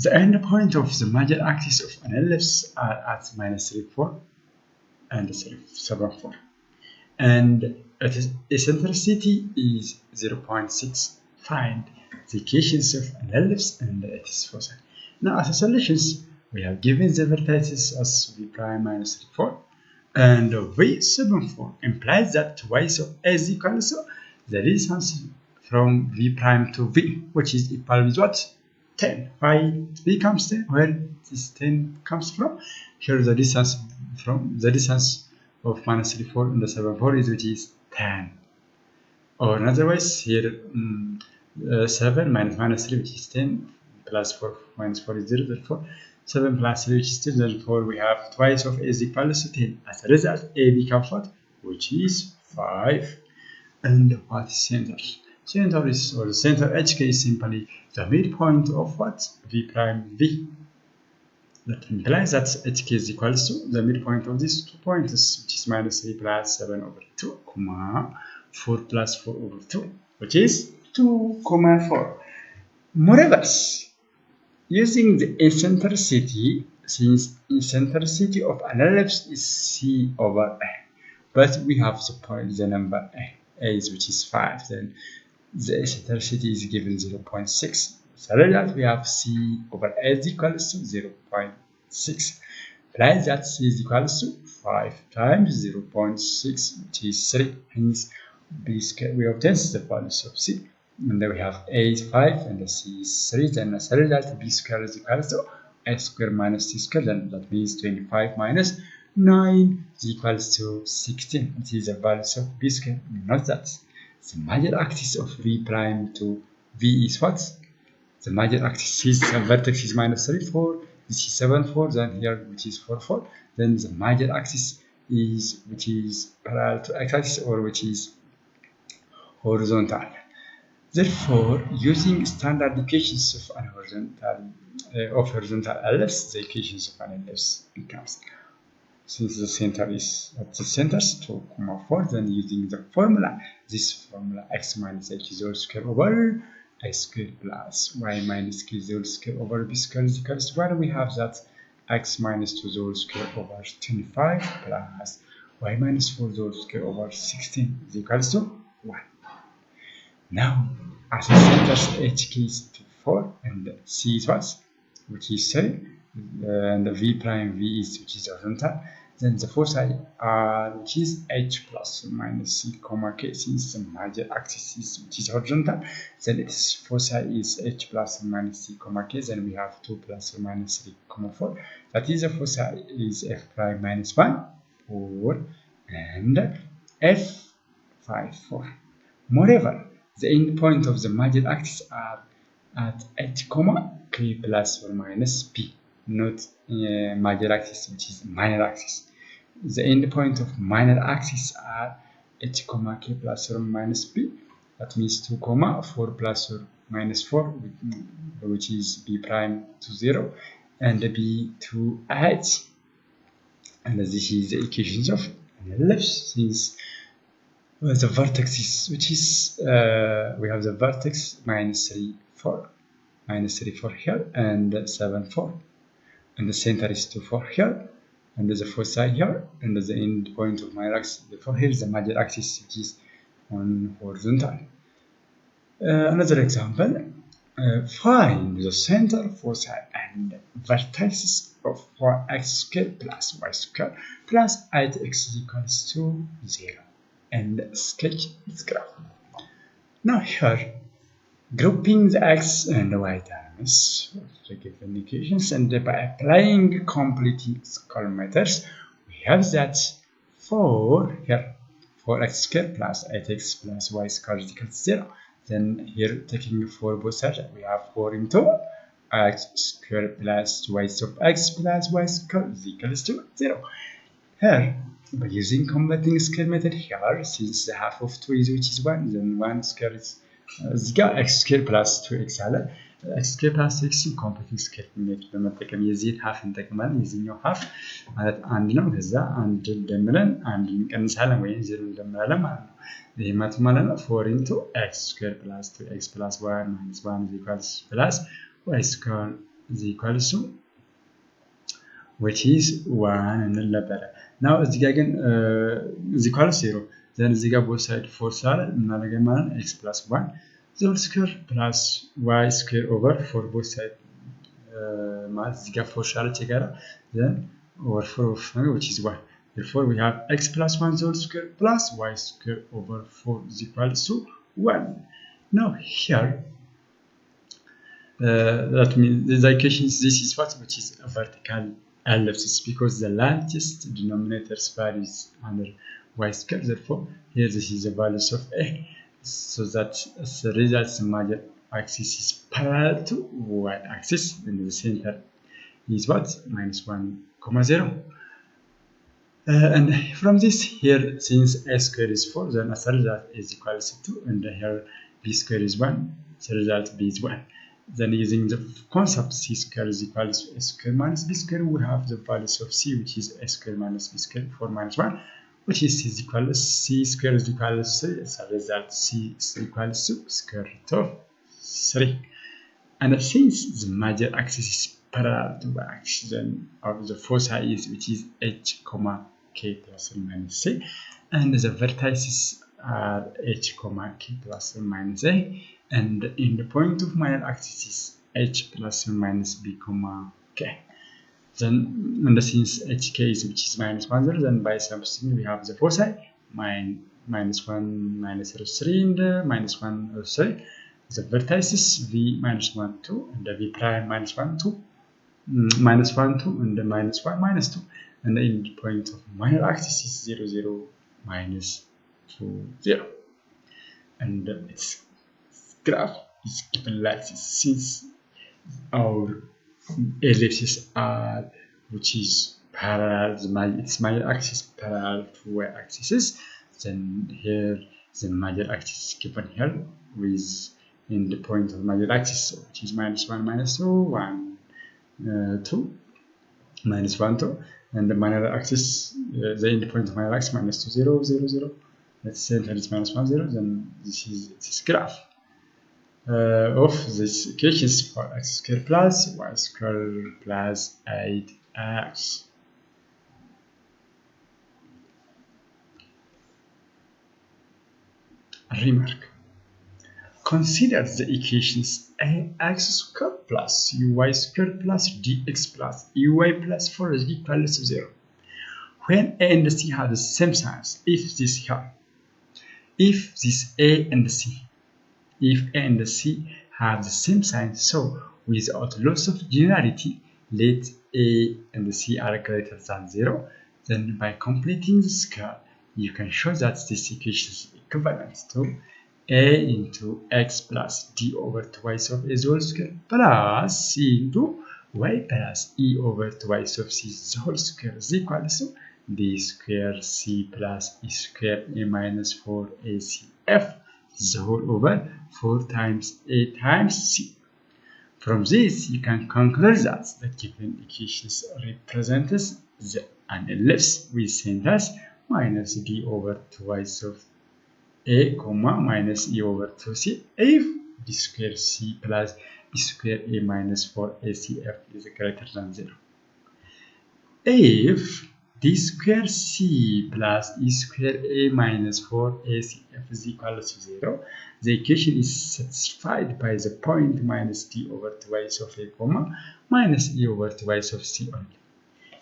the endpoint of the major axis of an ellipse are at -3, 4 and 7, 4. And its eccentricity is 0.6. Find the equations of an ellipse and its foci. Now, as a solutions, we have given the vertices as v prime minus 3, 4 and v 7, 4 implies that twice of a is equal to the distance from v prime to v, which is equal with what? 10. Why it becomes 10? Where this 10 comes from? Here the distance from the distance of -3, 4 and the 7, 4 is which is 10. Or in other words, here 7 minus 3 which is 10 plus 4 minus 4 is 0, therefore 7 plus 3 which is 10, therefore we have twice of a is equal to 10. As a result, a becomes what? Which is 5. And what is center? Center is, or the center HK is simply the midpoint of what? V prime V. That implies that HK is equal to the midpoint of these 2 points, which is -3 plus 7 over 2, 4 plus 4 over 2, which is 2, 4. Moreover, using the eccentricity, since eccentricity of an ellipse is c over a, but we have the point, the number a is which is 5, then the eccentricity is given 0.6. So that we have c over a is equals to 0.6. Apply that c is equals to 5 times 0.6, which is 3. Hence, b square, we obtain the values of c. And then we have a is 5 and the c is 3. Then as a result, b square is equals to a square minus c square. Then that means 25 minus 9 is equals to 16. This is the values of b square. Note that the major axis of v prime to v is what? The major axis is the vertex is -3, 4. This is 7, 4. Then here which is 4, 4. Then the major axis is which is parallel to x-axis or which is horizontal. Therefore, using standard equations of an horizontal ellipse, the equations of an ellipse becomes, since the center is at the centers 2, 4, then using the formula, this formula x minus h is all square over a square plus y minus k is all square over b square is equals to 1. We have that x minus 2 is all square over 25 plus y minus 4 is all square over 16 is equals to 1. Now, as the centers hk is 4 and c is what? Which is 3, and the v prime v is which is horizontal. Then the foci are which is h plus or minus c comma k, since the major axis is which is horizontal. Then its foci is h plus or minus c comma k. Then we have 2 plus or minus 3 comma 4. That is the foci is f prime minus 1, 4, and f 5, 4. Moreover, the endpoint of the major axis are at h comma k plus or minus p, not major axis which is minor axis. The endpoint of minor axis are h comma k plus or minus p. That means 2 comma 4 plus or minus 4, which is b prime to 0 and b to h. And this is the equations of an ellipse, since the vertex is which is we have the vertex -3, 4 here and 7, 4, and the center is 2, 4 here, and there's a foci here, and the end point of my axis, the 4 here is the major axis which is on horizontal. Another example, find the center, foci, and vertices of x squared plus y squared plus 8x is equals to 0. And sketch its graph. Now here, grouping the x and y terms of the given equations, and by applying completing collimators, we have that 4 here, 4x squared plus 8x plus y squared is equals to 0. Then here, taking 4 both sides, we have 4 into x squared plus twice of x plus y squared is equals to 0. Here, by using completing square method here, since the half of 2 is which is 1, then 1 square is x squared plus 2x. x square plus 6 ኮምፕሊት ስኬር ሜትድ በመጠቀም የዚህን ሀፍ እንጠቅማለን። የዚህኛው ሀፍ ማለት አንድ ነው። ከዛ አንድ ደምረን አንድ እንቀንሳለን ወይም ዜሮ እንደምራለን ማለት ነው። ይሄ ማለት ነው 4 into x square plus 2x plus 1 minus 1 is equals plus y square is equals to which is 1 እንል ነበረ። now እዚህ ጋር ግን is equals 0 then እዚህ ጋር both side 4 ስላለ እናደርጋለን ማለት ነው x plus 1 the whole square plus y square over 4 both side ማለት እዚህ ጋር 4 ስላለ ቸጋራ then over 4 of which is 1. Therefore we have x plus 1 the whole square plus y square over 4 is equals to 1. Now here that means the equation this is what which is a vertical ellipses because the largest denominator values under y square. Therefore here this is the values of a, so that the result major axis is parallel to y axis and the center is what minus 1,0. And from this here since a square is 4 then as a result is equals to 2 and here b square is 1 the result b is 1. Then using the concept c square is equals to a square minus b square we have the values of c which is a square minus b square 4 minus 1 which is equal to c square is equals to 3 as a result c is equals to square root of 3. And since the major axis is parallel to the axis of the foci is which is h comma k plus or minus a and the vertices are h comma k plus or minus a and in the point of minor axis is h plus or minus b comma k. Then and since hk is which is minus 1 0 then by substituting we have the foci minus 1 minus 3 and minus 1 3 the vertices v minus 1 2 and the v prime minus 1 2 minus 1 2 and the minus 1 minus 2 and the end point of minor axis is 0 0 minus 2 0 and its graph is given like this. Since our ellipses are which is parallel its major axis parallel to y axis then here the major axis is given here with in the point of major axis which is minus 1 minus 2 1 2 minus 1 2 and the minor axis the end point of minor axis minus 2 0 0 0 let's say that is minus 1 0 then this is this graph of this equations for x square plus y square plus 8x. Remark: consider the equations ax square plus uy square plus dx plus uy plus 4 is equals to 0 when a and c have the same signs. If this a and c if a and c have the same sign, so without loss of generality let a and c are greater than 0, then by completing the square you can show that this equation is equivalent to a into x plus d over twice of a whole square plus c into y plus e over twice of c whole square is equal to d square c plus e square a minus 4acf the whole over 4 times a times c. From this you can conclude that the given equations represents an ellipse with centers minus d over twice of a comma minus e over 2c if d square c plus e square a minus 4acf is greater than 0. If d square c plus e square a minus 4acf is equal to 0, the equation is satisfied by the point minus d over twice of a comma minus e over twice of c only.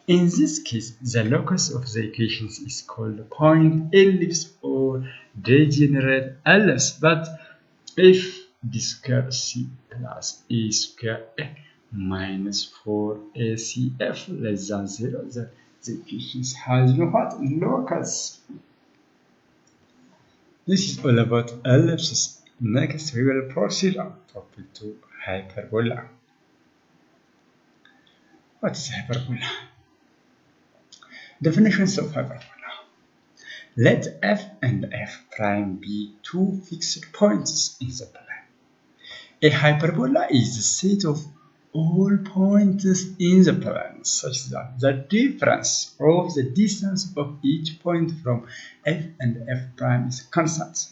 In this case, the locus of the equations is called point ellipse or degenerate ellipse. But if d square c plus e square a minus 4acf less than 0, then the equation has no locus. This is all about ellipses. Next, we will proceed on topic to hyperbola. What is hyperbola? Definitions of hyperbola. Let f and f prime be two fixed points in the plane. A hyperbola is the set of all points in the plane such that the difference of the distance of each point from f and f prime is constant.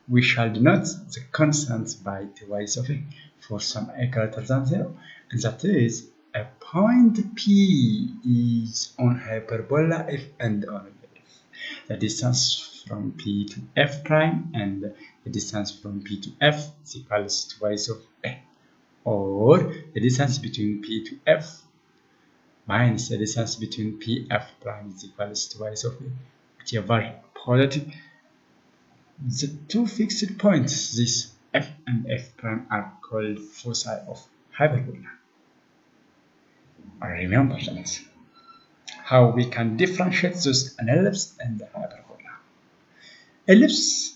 We shall denote the constant by twice of a for some a greater than 0, and that is a point P is on hyperbola f and on f. The distance from P to f prime and the distance from P to f is equals to twice of a, or the distance between P to f minus the distance between P f prime is equals to twice of a, whichever positive. The two fixed points, this f and f prime, are called foci of hyperbola. Remember that. How we can differentiate those an ellipse and the hyperbola. Ellipse.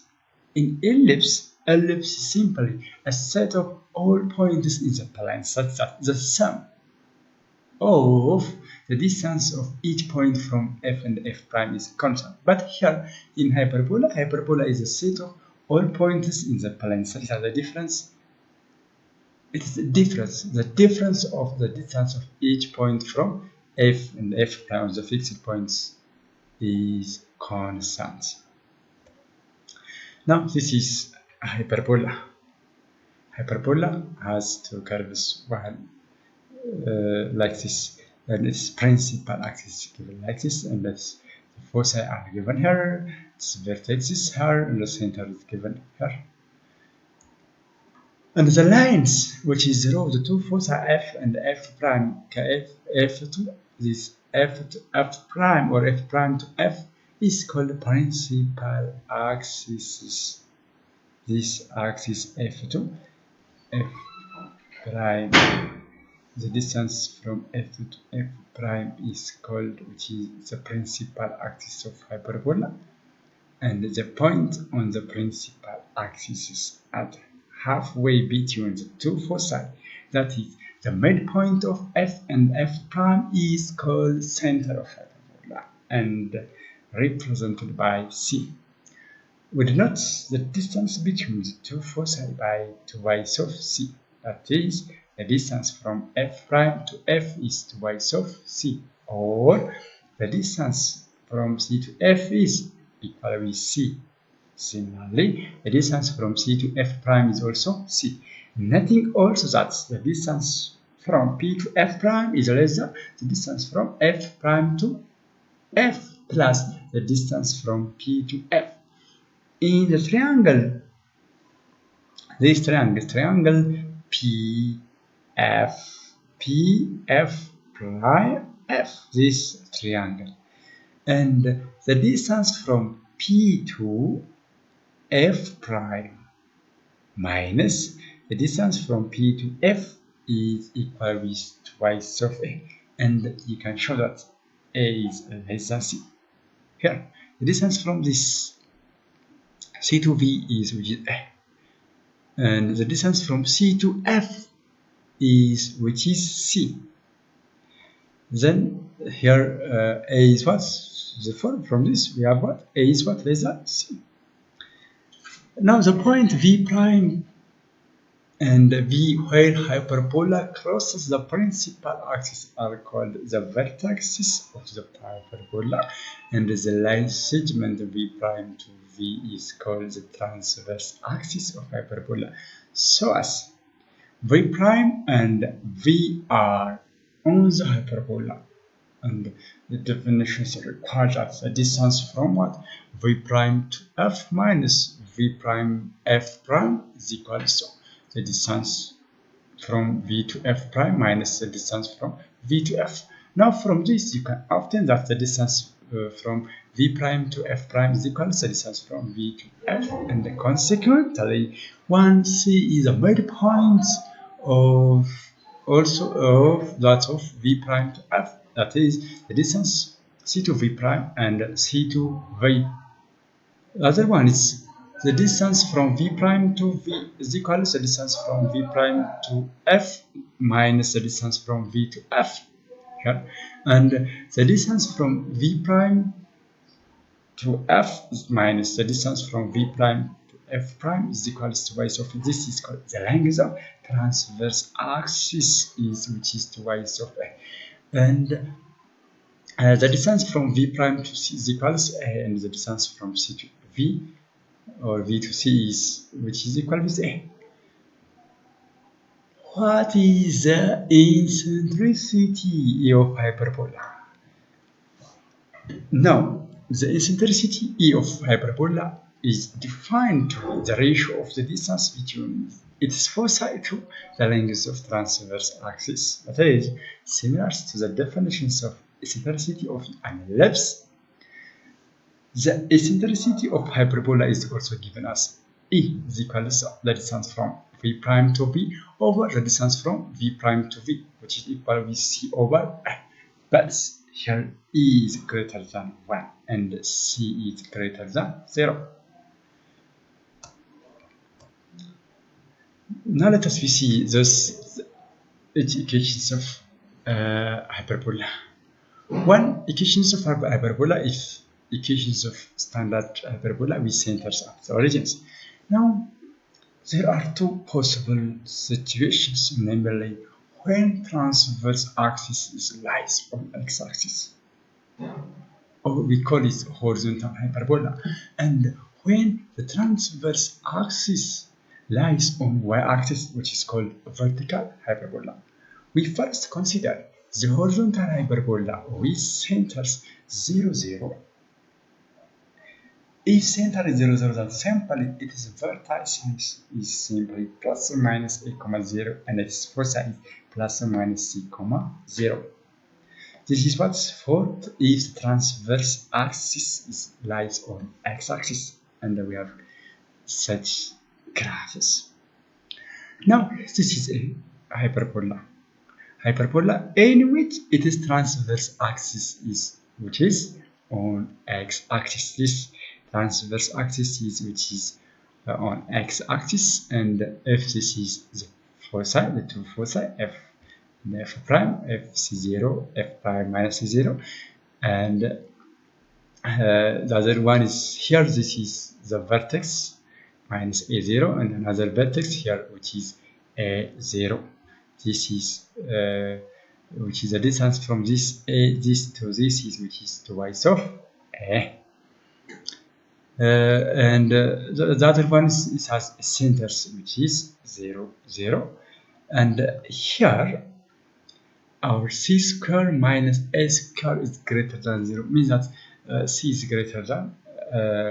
In ellipse is simply a set of all points in the plane such that the sum of the distance of each point from f and f prime is constant. But here in hyperbola is a set of all points in the plane such that the difference of the distance of each point from f and f prime, the fixed points, is constant. Now this is a hyperbola. Hyperbola has two curves, one like this, and its principal axis is given like this, and the foci are given here, its vertex is here, and the center is given here. And the lines which is the two foci f and f prime, f2, this f to f prime or f prime to f is called principal axis. This axis f2, f prime. The distance from f to f prime is called, which is the principal axis of hyperbola, and the point on the principal axis is at halfway between the two foci. That is, the midpoint of f and f prime is called center of hyperbola and represented by c. We denote the distance between the two foci by twice of c. That is, the distance from f prime to f is twice of c, or the distance from c to f is equal with c. Similarly, the distance from c to f prime is also c. Noting also that the distance from p to f prime is less than the distance from f prime to f plus the distance from p to f. In the triangle, this triangle P F prime F, this triangle, and the distance from P to F prime minus the distance from P to F is equal with twice of A, and you can show that A is less than C. Here, the distance from this C to V is which is A, and the distance from C to F is which is C. Then here A is what? Therefore, from this we have what? A is what? Less than C. Now the point V prime and V where hyperbola crosses the principal axis are called the vertices of the hyperbola, and the line segment V prime to V is called the transverse axis of hyperbola. So as V prime and V are on the hyperbola, and the definitions require that the distance from what? V prime to F minus V prime F prime is equal to the distance from V to F prime minus the distance from V to F. Now from this you can obtain that the distance from V prime to F prime is equal to the distance from V to F, and consequently 1C is a midpoint of also of that of V prime to F, that is the distance C to V prime and C to V. The other one is the distance from V prime to V is equal to the distance from V prime to F minus the distance from V to F here, and the distance from V prime to F is minus the distance from V prime to f prime is equals twice of this is called the length of transverse axis which is twice of a. And the distance from v prime to c is equals a, and the distance from c to v or v to c is which is equal with a. What is the eccentricity of hyperbola? Now, the eccentricity E of hyperbola is defined to be the ratio of the distance between its foci to the length of transverse axis. That is similar to the definitions of eccentricity of an ellipse. The eccentricity of hyperbola is also given as E is equals to the distance from v prime to v over the distance from v prime to v, which is equal with c over a. But here E is greater than 1 and C is greater than 0. Now let us see those equations of hyperbola. One equations of hyperbola is equations of standard hyperbola with centers at the origins. Now there are two possible situations, namely when transverse axis lies on x-axis, or we call it horizontal hyperbola, and when the transverse axis lies on y-axis, which is called vertical hyperbola. We first consider the horizontal hyperbola with centers 0, 0. If center is 0, 0, then simply its vertex is simply plus or minus a, 0, and its foci is plus or minus c, 0. This is what's for if the transverse axis lies on x-axis, and we have such graphs. Now this is a hyperbola. Hyperbola in which its transverse axis is which is on x-axis. This transverse axis is which is on x-axis, and if this is the foci, the two foci f prime, f0, f prime minus c0, and the other one is here, this is the vertex minus a0, and another vertex here which is a0. This is which is the distance from this to this is which is twice of a. And the other one has centers which is 0, 0, and here our c square minus a square is greater than 0, means that c is greater than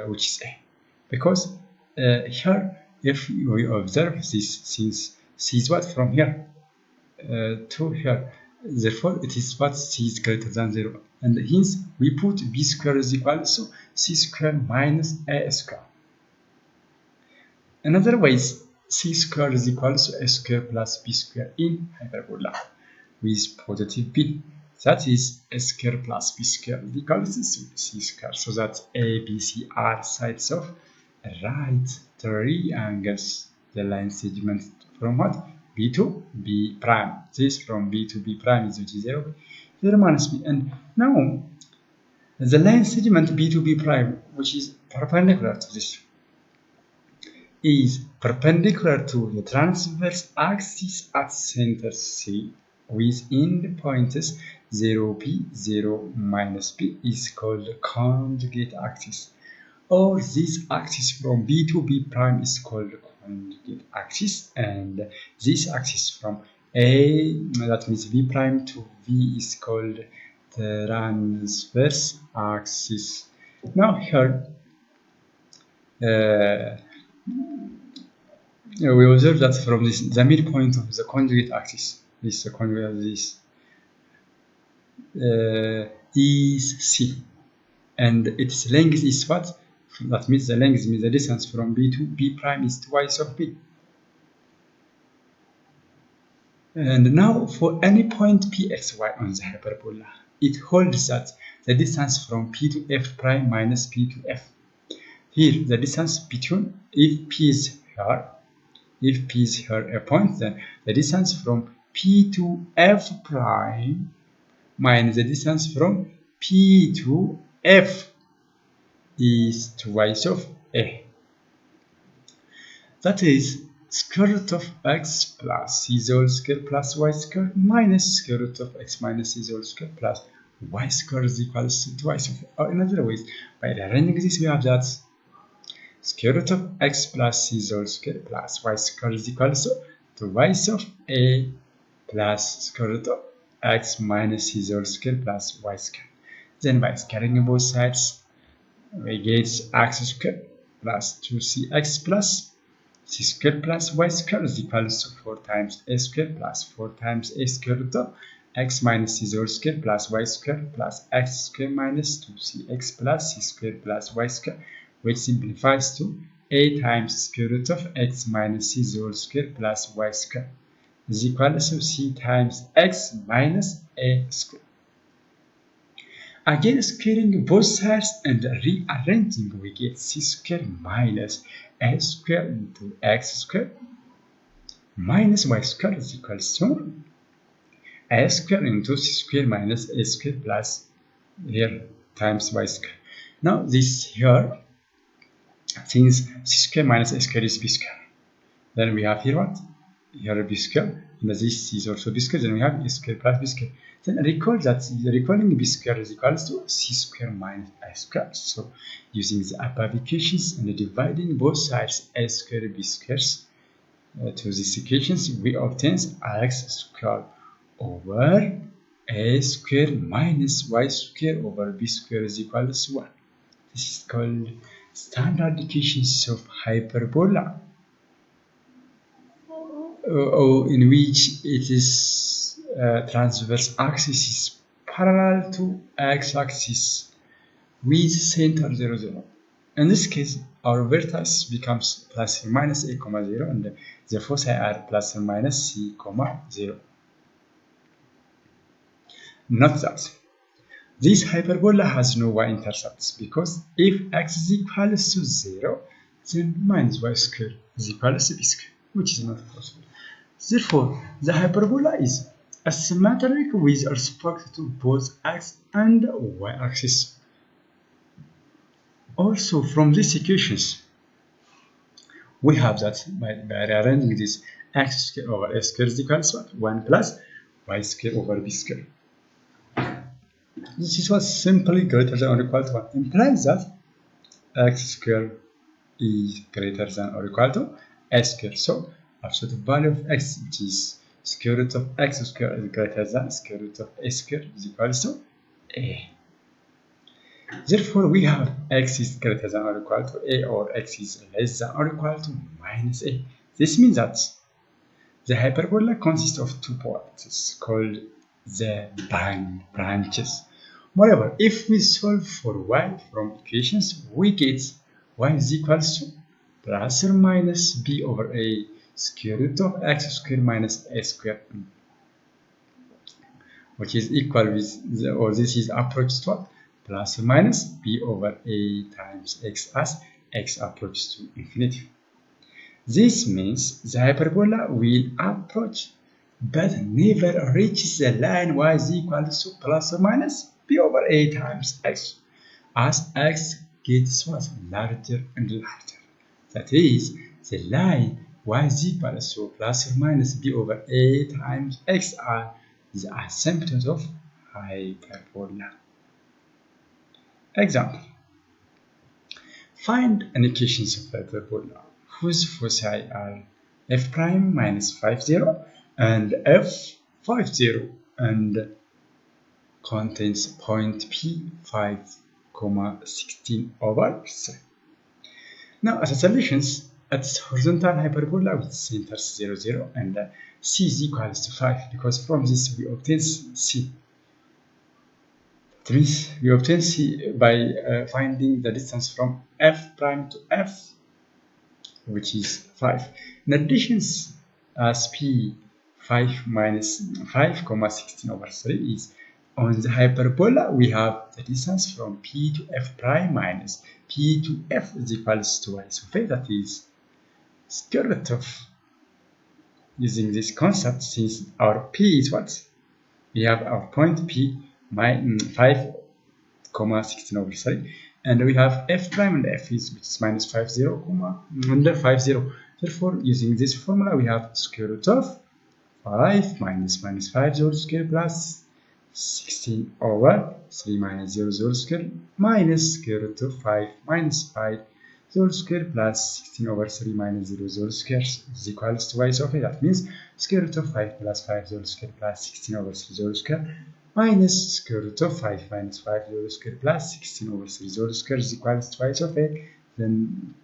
which is a, because here if we observe this, since c is what from here to here, therefore it is what c is greater than 0, and hence we put b square is equal to c square minus a square. In other ways, c square is equal to a square plus b square in hyperbola with positive b. That is a square plus b square is equal to c square, so that a, b, c are sides of right triangles. The line segment from what? B to B prime. This from B to B prime is which is 0, 0 minus b. And now the line segment B to B prime, which is perpendicular to this, is perpendicular to the transverse axis at center C with endpoints 0p, 0 minus p is called conjugate axis, or this axis from B to B prime is called conjugate axis, and this axis from A, that means V prime to V, is called transverse axis. Now here we observe that from this, the midpoint of the conjugate axis, this conjugate this is C, and its length is what? That means the length means the distance from B to B prime is twice of B. And now for any point pxy on the hyperbola, it holds that the distance from P to F prime minus P to F. Here the distance between, if P is here a point, then the distance from P to F prime minus the distance from P to F is twice of A. That is square root of x plus c whole square plus y square minus square root of x minus c whole square plus y square is equals to twice of, or in other ways, by rearranging this we have that square root of x plus c whole square plus y square is equals to twice of a plus square root of x minus c whole square plus y square. Then by squaring both sides, we get x square plus 2cx plus c square plus y square is equals to 4 times a square plus 4 times a square root of x minus c whole square plus y square plus x square minus 2cx plus c square plus y square, which simplifies to a times square root of x minus c whole square plus y square is equals to c times x minus a square. Again, squaring both sides and rearranging, we get c square minus a square into x square minus y square is equals to a square into c square minus a square plus here times y square. Now this here, since c square minus a square is b square, then we have here what? Here b square, and this is also b square, then we have a square plus b square. Then recall that recalling b square is equals to c square minus a square. So using the above equations and dividing both sides a square b squares to these equations, we obtain x square over a square minus y square over b square is equals to 1. This is called standard equations of hyperbola, in which it is transverse axis is parallel to x-axis with center 0, 0. In this case, our vertex becomes plus or minus a, 0, and the foci are plus or minus c, 0. Note that this hyperbola has no y-intercepts, because if x is equals to 0, then minus y square is equals to b square, which is not possible. Therefore, the hyperbola is asymmetric with respect to both x and y axis. Also, from these equations, we have that by rearranging this x square over a square is equals to 1 plus y square over b square. This is what simply greater than or equal to 1 implies that x square is greater than or equal to a square. So absolute value of x, which is square root of x square, is greater than square root of a square is equals to a. Therefore, we have x is greater than or equal to a, or x is less than or equal to minus a. This means that the hyperbola consists of 2 points called the branches. Moreover, if we solve for y from equations, we get y is equals to plus or minus b over a square root of x square minus a square, which is equal with, or this is approach to what? Plus or minus b over a times x as x approaches to infinity. This means the hyperbola will approach but never reaches the line y is equal to plus or minus b over a times x, as x gets what? Larger and larger. That is, the line y is equal to plus or minus b over a times x are the asymptotes of hyperbola. Example: find an equations of hyperbola whose foci are f prime minus 5, 0 and f 5, 0 and contains point p 5, 16 over 3. Now, as a solutions, it's horizontal hyperbola with centers 0, 0 and c is equals to 5, because from this we obtain c. That means we obtain c by finding the distance from f prime to f, which is 5. In addition, as p 5 minus 5, 16 over 3 is on the hyperbola, we have the distance from p to f prime minus p to f is equals to y. So that is square root of, using this concept, since our p is what? We have our point p 5, 16 over 3, and we have f prime and f is, which is minus 5, 0, and 5, 0. Therefore, using this formula, we have square root of 5 minus 5 the whole square plus 16 over 3 minus 0 square minus square root of 5 minus 5 the whole square plus 16 over 3 minus 0 square is equals to y of it. That means square root of 5 plus 5 the whole square plus 16 over 3 the whole square minus square root of 5 minus 5 the whole square plus 16 over 3 the whole square is equals to y of it. Then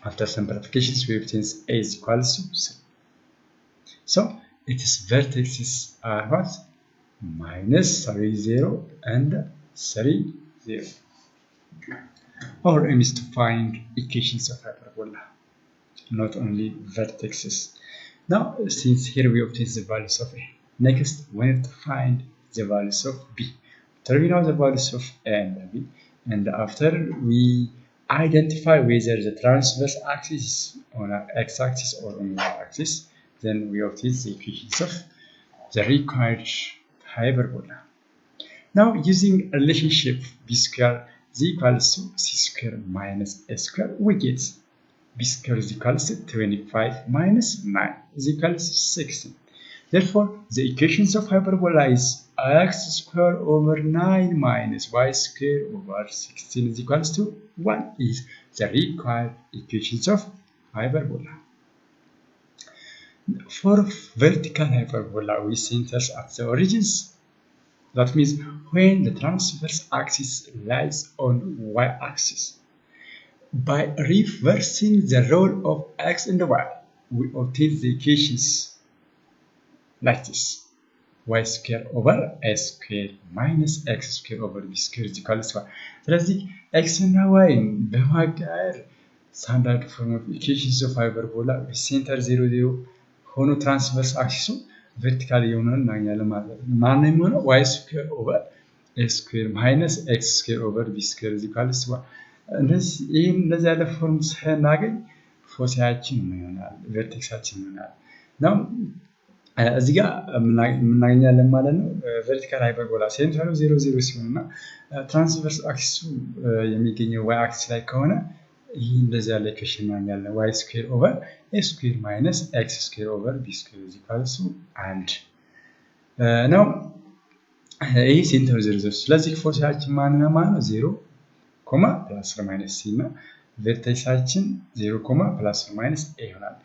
after simplifications, we obtain a is equals to 3. So its vertices are what? Minus 3, 0 and 3, 0. Our aim is to find equations of hyperbola, not only vertices. Now, since here we obtain the values of A, next we have to find the values of B. After we know the values of A and B, and after we identify whether the transverse axis is on an x-axis or on y axis, then we obtain the equations of the required hyperbola. Now, using a relationship b square is equals to c square minus a square, we get b square is equals to 25 minus 9 is equals to 16. Therefore, the equations of hyperbola is x square over 9 minus y square over 16 is equals to 1 is the required equations of hyperbola. For vertical hyperbola, we centers at the origins. That means when the transverse axis lies on y-axis. By reversing the role of x and y, we obtain the equations like this. Y square over a square minus x square over b square is equals to y. ስለዚህ x እና y በማቀያየር standard form of equations of hyperbola center 0 0 ሆኖ transverse axis vertical የሆነውን እናገኛለን ማለት ነው። ማን ነው የሚሆነው? y square over a square minus x square over b square is equals to y. እንደዚህ ያለ ፎርም ስናገኝ ፎሲያችን ይሆናል፣ ቨርቴክሳችን ይሆናል። ነው እዚህ ጋር የምናገኛለን ማለት ነው። ቨርቲካል ሃይፐርቦላ ሴንተሩ 0 0 ሲሆንና ትራንስቨርስ አክሲሱ የሚገኘው y አክሲስ ላይ ከሆነ ይህ እንደዚህ ያለ ኢኩዌሽን እናገኛለን። y ስኩዌር ኦቨር a ስኩዌር ማይነስ x ስኩዌር ኦቨር b ስኩዌር is equals to 1 ነው። ይሄ ሴንተሩ 0 0። ስለዚህ ፎሲያችን ማን ነው ማለት ነው? 0 ኮማ ፕላስ ኦር ማይነስ c እና ቨርቴክሳችን 0 ኮማ ፕላስ ኦር ማይነስ a ይሆናል።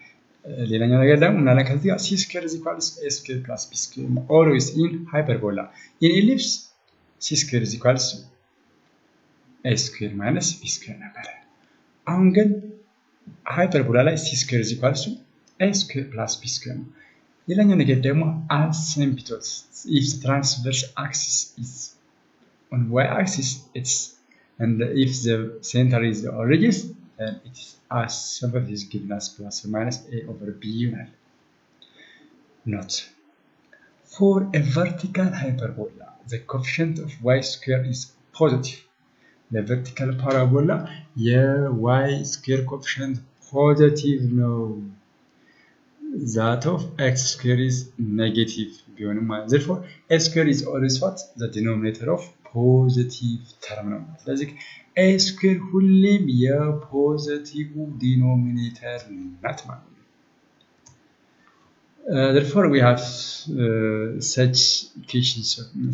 ሌላኛው ነገር ደግሞ ምናለ ከዚህ ጋር c square is equals to a square plus b square always in hyperbola. In ellipse c square is equals to a square minus b square ነበር። አሁን ግን ሃይፐርቦላ ላይ c square is equals to a square plus b square ነው። ሌላኛው ነገር ደግሞ asymptotes. If the transverse axis is on y axis, it's and if the center is the origins, then it is asymptote is given as plus or minus a over b unit. Note: for a vertical hyperbola, the coefficient of y square is positive. The vertical parabola, y square coefficient positive no. That of x square is negative. Therefore, a square is always what? The denominator of positive term. ስለዚህ a square ሁሌም የፖዚቲቭ ዲኖሚኔተር ናት ማለት ነው። Therefore, we have such equations,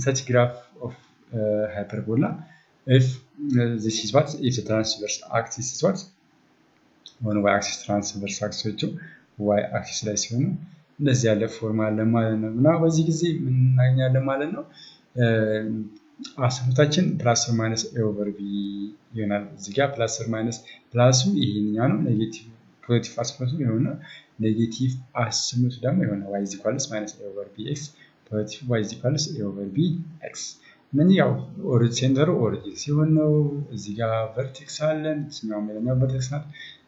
such graph of hyperbola. If this is what? If the transverse axis is what? On y-axis transverse axis y-axis ላይ ሲሆኑ እንደዚህ ያለ ፎርም አለ ማለት ነው። እና በዚህ ጊዜ ምን እናገኛለን ማለት ነው? አሲምፕቶታችን ፕላስ ኦር ማይነስ a over b ይሆናል። እዚህ ጋር ፕላስ ኦር ማይነስ ፕላሱ ይሄኛው ነው፣ ኔጌቲቭ ፖዚቲቭ አሲምፕቶቱ ይሆና ኔጌቲቭ አሲምፕቶቱ ደግሞ ይሆና y is equals minus a over bx ፖዚቲቭ y is equals a over bx። እነዚህ ያው ኦሪጂን ሴንተሩ ኦሪጂን ሲሆን ነው። እዚህ ጋር ቨርቴክስ አለን፣ እዚህኛው ሌላኛው ቨርቴክስ ናት።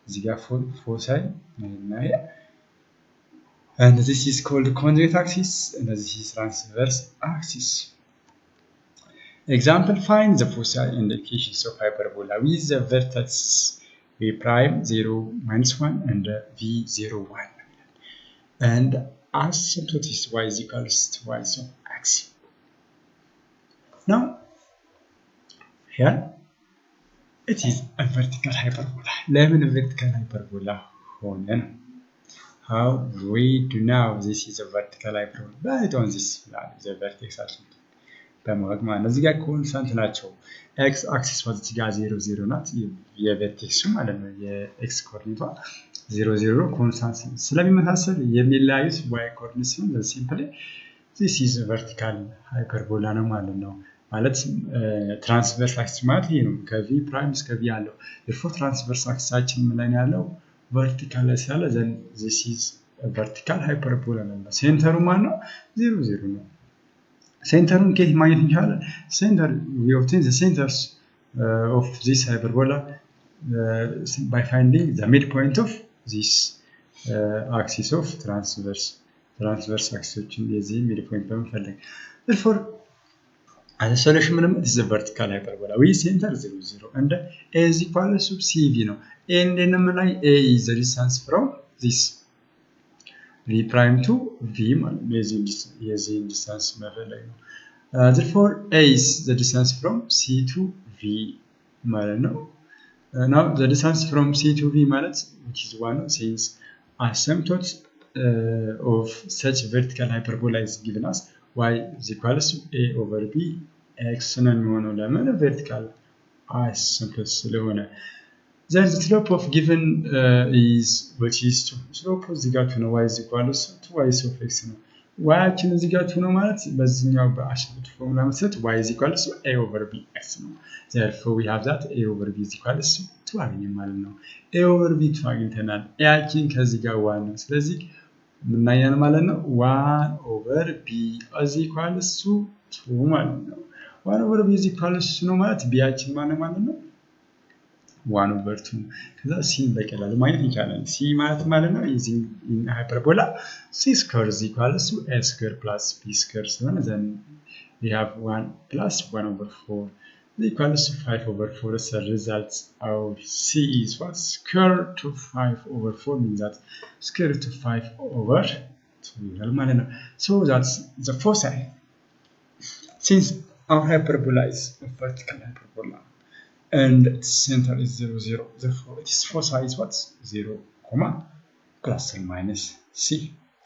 እዚህ ጋር ፎሲ እና and this is called conjugate axis and this is transverse axis. Example: find the foci indications of hyperbola with the vertices v prime 0 minus 1 and v 0 1 and asymptote is y is equals to y of x. Now here it is a vertical hyperbola. ለምን vertical hyperbola ሆነ ነው? how we do now this is a vertical hyperbola but on this the vertex actually በማወቅ ማለት ነው። እዚህ ጋር ኮንስታንት ናቸው። ኤክስ አክሲስ ወደዚህ ጋር 0 0 ናት የቨርቴክሱ ማለት ነው። የኤክስ ኮኦርዲኔቷ 0 0 ኮንስታንት ስለሚመሳሰል የሚለያዩት ዋይ ኮኦርዲኔት ሲሆን ሲምፕሊ this is a vertical hyperbola ነው ማለት ነው። ማለት ትራንስቨርስ አክሲስ ማለት ይሄ ነው። ከቪ ፕራይም እስከ ቪ ያለው therefore ትራንስቨርስ አክሲሳችን ምን ላይ ነው ያለው? vertical ላይ ስላለ then this is a vertical hyperbola ነው። ሴንተሩ ማን ነው? 0 0 ነው። ሴንተሩን ከየት ማግኘት እንችላለን? ሴንተር we obtain the centers of this hyperbola by finding the midpoint of this axis of transverse axisዎችን የዚህ midpoint በመፈለግ therefore as a solution ምንም is a vertical hyperbola we center 0 0 and a is equal to cv ነው and then ላይ a is the distance from this v prime to v ማለት የዚህ distance መፈለግ ነው። therefore a is the distance from c to v ማለት ነው። now the distance from c to v ማለት which is 1 since asymptotes of such vertical hyperbola is given us y is equal to a over b x ነው የሚሆነው ለምን vertical asymptotes ስለሆነ then the slope of given is which is 2 slope እዚህ ጋር ነው y is equal to 2y of x ነው y አችን እዚህ ጋር ነው ማለት በዚህኛው በአሽሙት ፎርሙላ መሰረት y is equal to a over b x ነው therefore we have that a over b is equal to 2 አገኘን ማለት ነው a over b 2 አግኝተናል a አችን ከዚህ ጋር 1 ነው ስለዚህ ምን አያለን ማለት ነው 1 over b is equal to 2 ማለት ነው 1 over b is equal to 2 ነው ማለት b አችን ማለት ነው 1 over 2 ከዛ c በቀላሉ ማግኘት እንችላለን c ማለት ነው using hyperbola c square is equal to a square plus b square ስለሆነ then we have 1 plus 1 over 4 is equal to 5 over 4 as a result our c is what square root of 5 over 4 means that square root of 5 over 2 ማለት ነው so that's the foci since our hyperbola is a vertical hyperbola and its center is 0 0 therefore its foci is what 0 comma plus or minus c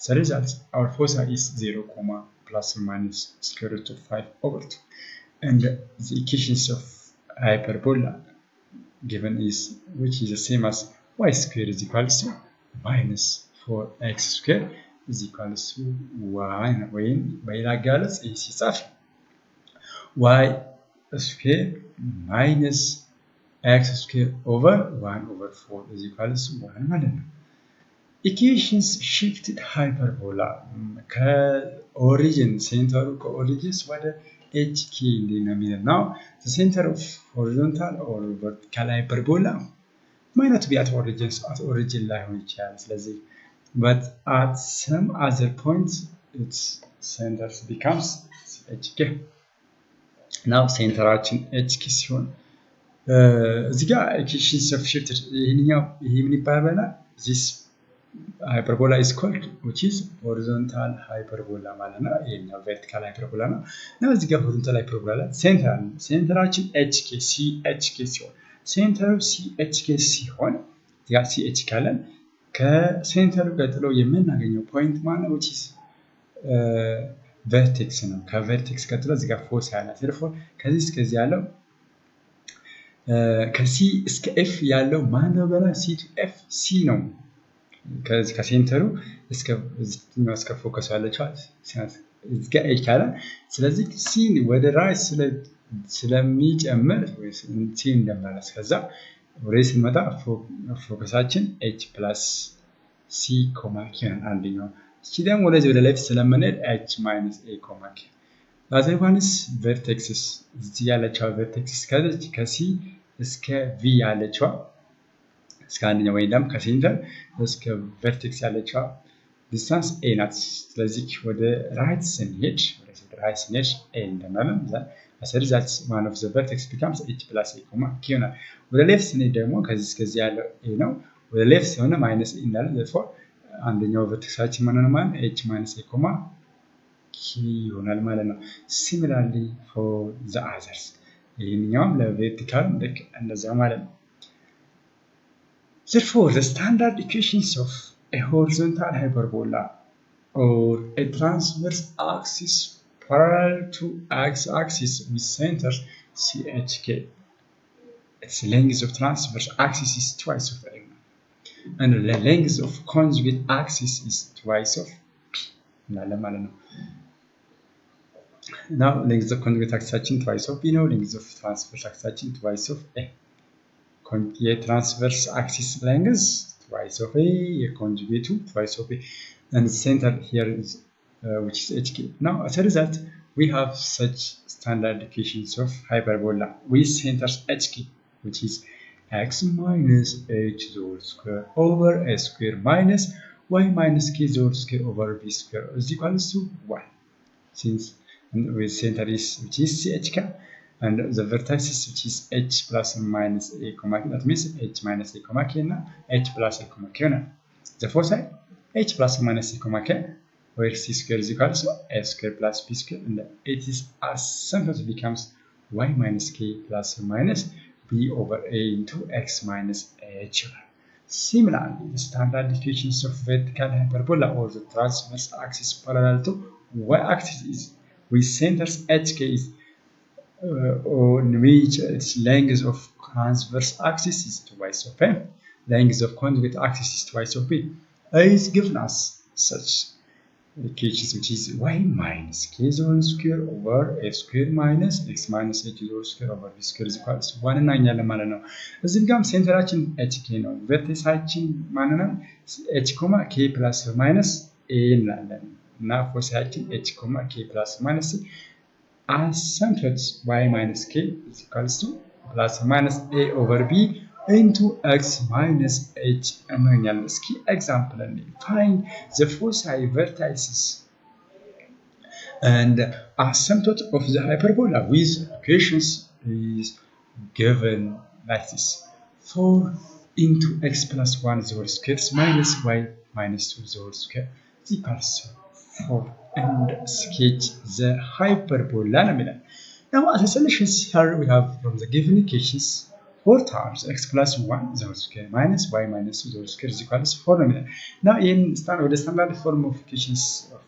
so the result our foci is 0 comma plus or minus square root of 5 over 2 and the equations of hyperbola given is which is the same as y square is equal to minus 4x square is equal to y ወይም በሌላ አገላለጽ ይህ ሲጻፍ y square minus x square over 1 over 4 is equal to 1 ማለት ነው። equations shifted hyperbola ከኦሪጂን ሴንተሩ ከኦሪጂንስ ወደ hk እንደሚለው now the center of horizontal or vertical hyperbola might not be at origin ላይሆን ይችላል ስለዚህ but at some other points its center becomes hk now ሴንተራችን hk ሲሆን እዚህ ጋር equations of shifted ይሄኛው ይሄ ምን ይባላል this hyperbola is called which is horizontal hyperbola ማለት ነው ይሄኛው vertical hyperbola ነው now እዚህ ጋር horizontal hyperbola ሴንተራችን hk chk ሲሆን ሴንተሩ chk ሲሆን ያ ch ካለን ከሴንተሩ ቀጥሎ የምናገኘው ፖይንት ማለት ነው which is vertex ነው ከvertex ቀጥሎ እዚህ ጋር foci አለ therefore ከዚህ እስከዚህ ያለው ከc እስከ f ያለው ማን ነው በላ c to f c ነው ከሴንተሩ እስከ ፎከስ ያለችው እዚህ ጋር h ካለ ስለዚህ c ወደ ራይት ስለሚጨምር ወይ c እንደማለት ከዛ ወደ ስንመጣ ፎከሳችን h plus c ኮማ q አንደኛው እቺ ደግሞ ወደ ሌፍት ስለምንሄድ h minus a ኮማ q other one is vertexes እዚህ ያለችው vertexes ከc እስከ v ያለችው እስከ አንደኛው ወይ ደግሞ ከሴንተር እስከ vertex ያለችው ዲስታንስ a ናት ስለዚህ ወደ ራይት ስንሄድ a እንደማለም as a result one of the vertex becomes h plus a comma q ነው ወደ ሌፍት ስንሄድ ደግሞ ከዚህ እስከዚህ ያለው a ነው ወደ ሌፍት ሲሆን minus a እንዳለ therefore አንደኛው vertexaችን ማን ነው ማለት h minus a comma q ይሆናል ማለት ነው similarly for the others ይሄኛውም ለvertical ልክ እንደዛ ማለት ነው therefore the standard equations of a horizontal hyperbola or a transverse axis parallel to x-axis with center CHK. Its length of transverse axis is twice of A, and the length of conjugate axis is twice of P. Now, length of conjugate axis twice of B, now length of transverse axis twice of A. Transverse axis length twice of A, conjugate twice of A, and the center here is which is HK. Now, as a result, we have such standard equations of hyperbola with centers HK, which is x minus h whole square over a square minus y minus k whole square over b square is equals to 1. Since with center is which is CHK, and the vertices which is h plus or minus a comma k, that means h minus a comma k and h plus a comma k. The foci h plus or minus a comma k, where c square is equal to a square plus b square, and it is as simple as becomes y minus k plus or minus b over a into x minus h. Similarly, the standard equations of vertical hyperbola or the transverse axis parallel to y-axis is with centers hk is on which its length of transverse axis is twice of a, length of conjugate axis is twice of b, is given us such equations which is y minus k whole square over a square minus x minus h whole square over b square is equal to 1 እናኛለን ማለት ነው። እዚህ ጋርም ሴንተራችን hk ነው፣ ቨርቴክሳችን ማን ነው h, k plus minus a እንላለን እና ፎሲያችን h, k plus minus asymptotes y minus k is equals to plus minus a over b into x minus h እናኛለን። እስኪ example and find the foci vertices and asymptote of the hyperbola with equations is given like this: 4 into x plus 1 the whole square minus y minus 2 the whole square is equals to 4, and sketch the hyperbola. Now, as a solution here we have from the given equations 4 times x plus 1 the whole square minus y minus 2 the whole square is equals to 4. Now, in standard form of equations of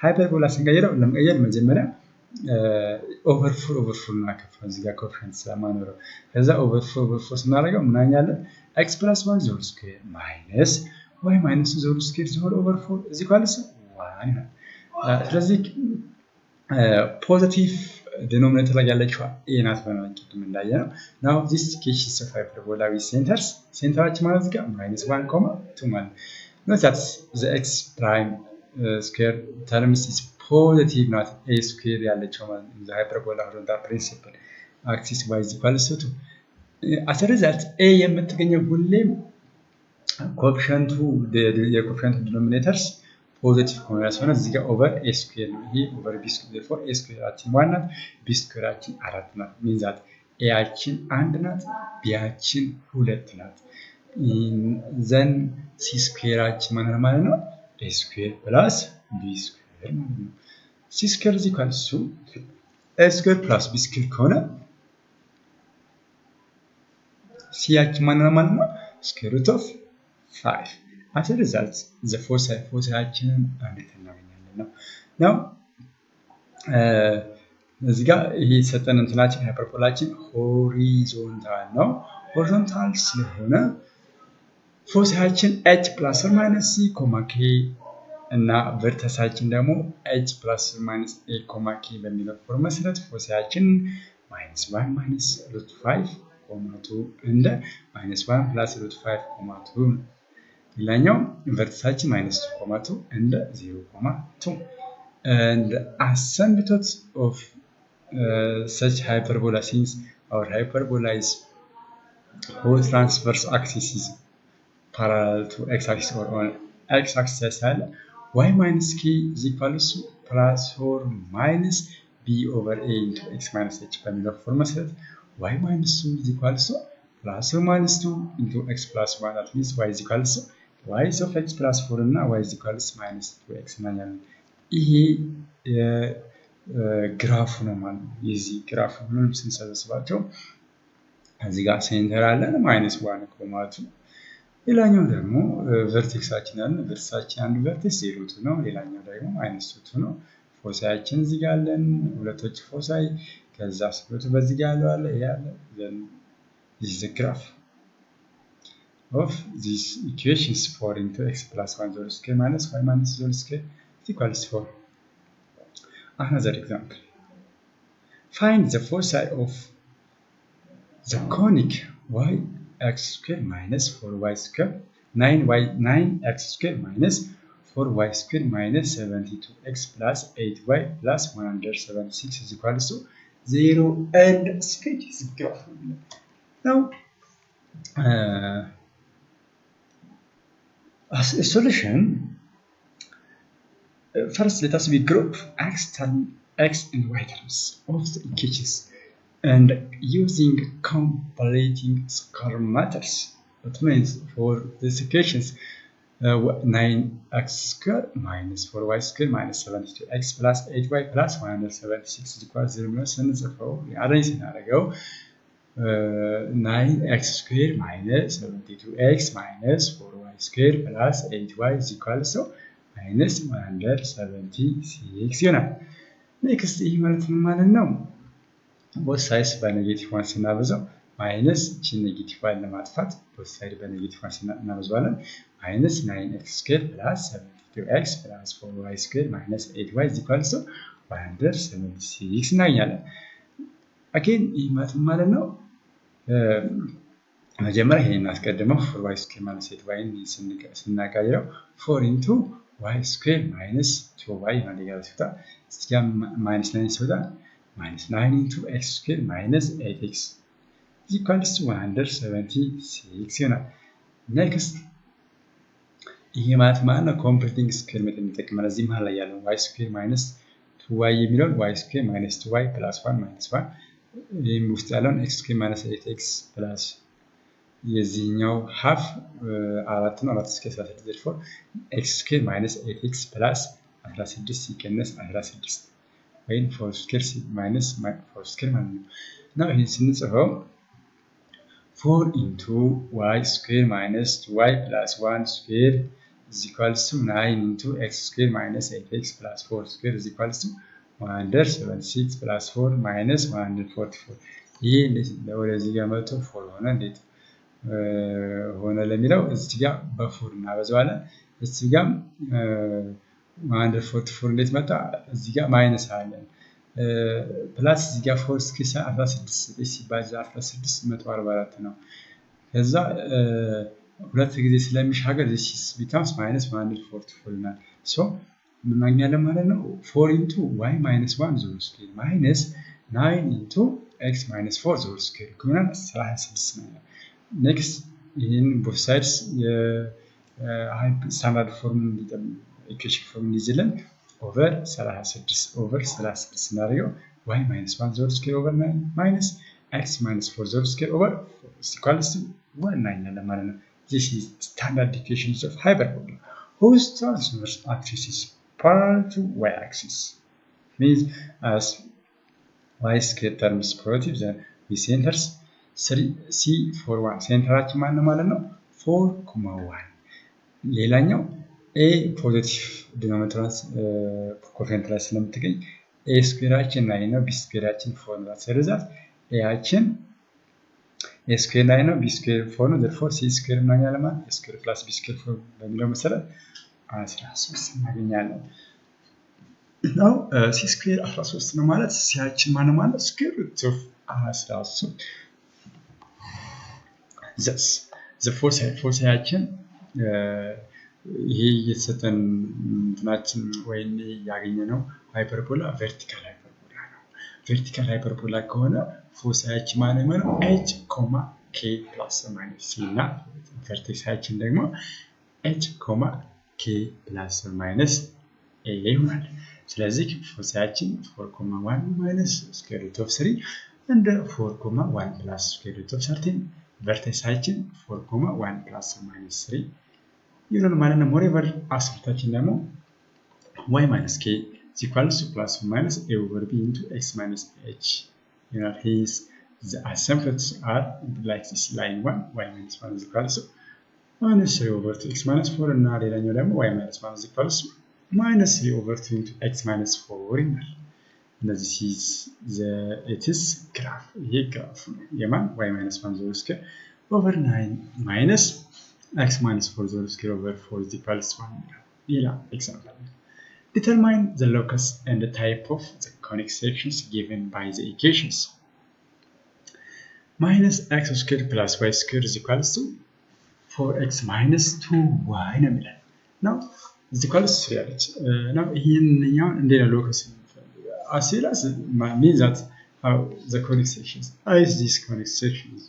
hyperbola ስንቀይረው ለመቀየር መጀመሪያ ኦቨርፉል እናከፋፍል እዚህ ጋር ኮኤፊሺየንት ስለማኖረው ከዛ ኦቨርፉል ስናደርገው ምን እናገኛለን x plus 1 the whole square minus y minus 2 the whole square is whole over 4 is equals to 1 ይሆናል። ስለዚህ ፖዚቲቭ ዲኖሚኔተር ላይ ያለችው a ናት ማለት ቅድም እንዳየነው። now this cases of hyperbola with centers ሴንተራችን ማለት ጋር -1, 2 ማለት ነው። that's the x prime square terms is positive not a square ያለችው ማለት ነው። the hyperbola horizontal principle axis y is equals to 2. as a result a የምትገኘው ሁሌም ኮኤፊሺየንቱ የኮኤፊሺየንቱ ዲኖሚኔተርስ ፖዚቲቭ ሆኖ ያስሆነ እዚህ ጋር ኦቨር a square ነው። ይሄ ኦቨር b square therefore a squareአችን 1 ናት b squareአችን 4 ናት። means that a አችን 1 ናት b አችን 2 ናት። then c squareአችን ማለት ነው a square plus b square ማለት ነው። c square is equals to a square plus b square ከሆነ c አችን ማለት ነው square root of 5. as a result the foci-አችንን እንዴት እናገኛለን ነው። now እዚህ ጋር ይሄ ሰጠን እንትናችን ሃይፐርቦላችን ሆሪዞንታል ነው። ሆሪዞንታል ስለሆነ ፎሲያችን h plus or minus c, k እና ቨርተሳችን ደግሞ h plus or minus a, k በሚለው ፎርም መሰረት ፎሲያችን -1 minus root 5, 2 እንደ -1 plus root 5, 2 ሌላኛው ቨርተሳችን -2, እንደ 0, 2 and asymptotes of such hyperbola since our hyperbola is whole transverse axis is parallel to x-axis or on x-axis y minus k is equals to plus or minus b over a into x minus h በሚለው ፎርም መሰረት y minus 2 is equals to plus or minus 2 into x plus 1 that means y is equals to y of x plus 4 እና y is equals to minus 2x እናያለን። ይሄ ግራፉ ነው ማለት ነው። የዚህ ግራፉ ሁሉንም ስንሰበስባቸው እዚህ ጋር ሴንተር አለን -1, ሌላኛው ደግሞ ቨርቴክሳችን አለ። ቨርቴክሳችን አንዱ ቨርቴክስ 0 ነው፣ ሌላኛው ደግሞ -2 ነው። ፎሳያችን እዚህ ጋር አለን፣ ሁለቶች ፎሳይ ከዛ ስፕሊቱ በዚህ ጋር ያለው አለ ያለ then this is the graph of these equations 4 into x plus 1 whole square minus y minus whole square is equals to 4. Another example. Find the foci of the conic y x square minus 4y square 9x square minus 4y square minus 72x plus 8y plus 176 is equals to 0 and sketch this graph. Now as a solution, first let us group x and y terms of the equations and using completing square methods. That means for these equations 9x square minus 4y square minus 72x plus 8y plus 176 is equal to 0 ስንጽፈው አሬንጅ ስናደርገው 9x square minus 72x minus 4y square plus 8y is equal to minus 176 ይሆናል። ኔክስት ይህ ማለት ነው both sides በኔጌቲቭ 1 ስናበዛው ማይነስ እቺ ኔጌቲቭ 1 ለማጥፋት both sides በኔጌቲቭ 1 ስናበዛዋለን minus 9x square plus 72x plus 4y square minus 8y is equal to 176 እናገኛለን። again ይህ ማለት ነው መጀመሪያ ይሄን እናስቀድመው 4y square minus 8y ስናቀይረው 4 into y square minus 2y ይሆናል። እዚህ ጋር minus 9 ሲወጣ minus 9 into x square minus 8x is equals to 176 ይሆናል። next ይሄ ማለት ነው completing square method እንጠቀማለን። እዚህ መሃል ላይ ያለው y square minus 2y የሚለው y square minus 2y plus 1 minus 1 ይሄም ውስጥ ያለውን x square minus 8x plus የዚህኛው half 4 ነው 4 እስከ 16 therefore x square minus 8x plus 16 ሲቀነስ 16 ወይም 4 square minus 4 square ማለት ነው። now ይሄን ስንጽፈው 4 into y square minus 2y plus 1 square is equals to 9 into x square minus 8x plus 4 square is equals to 176 plus 4 minus 144 ይሄ ወደዚህ ጋር መጥቶ 4 ሆነ። እንዴት ሆነ ለሚለው እዚህ ጋር በ4 እናበዛዋለን። እዚህ ጋር 144 እንዴት መጣ? እዚህ ጋር ማይነስ አለን ፕላስ እዚህ ጋር 4 እስከ 16 ሲባዛ 16 144 ነው። ከዛ ሁለት ጊዜ ስለሚሻገር this becomes minus 144 ይሆናል። so ምን ማግኛለን ማለት ነው 4 into y minus 1 whole square minus 9 into x minus 4 whole square ይሆናል 36 ነው። next ይሄን both sides standard form equation form ይዘለን over 36 ስናደርገው y minus 1 whole square over 9 minus x minus 4 whole square over 4 is equals to 1 እናገኛለን ማለት ነው። this is standard equations of hyperbola whose transverse axis is parallel to y-axis means as y square terms positive then we centers C41 ሴንተራችን ማለት ነው 4,1 ሌላኛው a ፖዚቲቭ ዲኖሚኔተራስ ኮኤፊሽንት ላይ ስለምትገኝ a ስኩዌራችን 9 ነው b ስኩዌራችን 4 ነው። ስለዚህ a ያችን a ስኩዌር 9 ነው b ስኩዌር 4 ነው therefore c ስኩዌር እናገኛለን ማለት a ስኩዌር + b ስኩዌር 4 በሚለው መሰረት 13 እናገኛለን። now c ስኩዌር 13 ነው ማለት c ያችን ማለት ስኩዌር ሩት ኦፍ 13 thus the foci ያችን ይሄ የተሰጠን እንትናችን ወይም ያገኘነው ሃይፐርቦላ ቨርቲካል ሃይፐርቦላ ነው። ቨርቲካል ሃይፐርቦላ ከሆነ ፎሳያችን ማለት ነው h, k plus or minus c እና ቨርቴክሳችን ደግሞ h, k plus or minus a ይሆናል። ስለዚህ ፎሳያችን 4,1 minus square root of 3 and 4,1 plus square root of 13 ቨርቴክሳችን 4,1 plus or minus 3 ይሆናል ማለት ነው። moreover አስርታችን ደግሞ y minus k is equals to plus or minus a over b into x minus h ይሆናል። hence the assumptions are like this line 1 y minus 1 is equals to minus 3 over 2 x minus 4 እና ሌላኛው ደግሞ y minus 1 is equals minus 3 over 2 into x minus 4 ይላል። እነዚህ it is graph ይሄ ግራፍ ነው የማን y minus 1 whole square over 9 minus x minus 4 whole square over 4 is equals 1 ይላል example. Determine the locus and the type of the conic sections given by the equations. Minus x squared plus y squared is equals to 4x minus 2y ነው የሚለን now is equals to 3 ያለች now ይሄንኛው እንዴት ነው locus as well as means that how the conic sections is this conic sections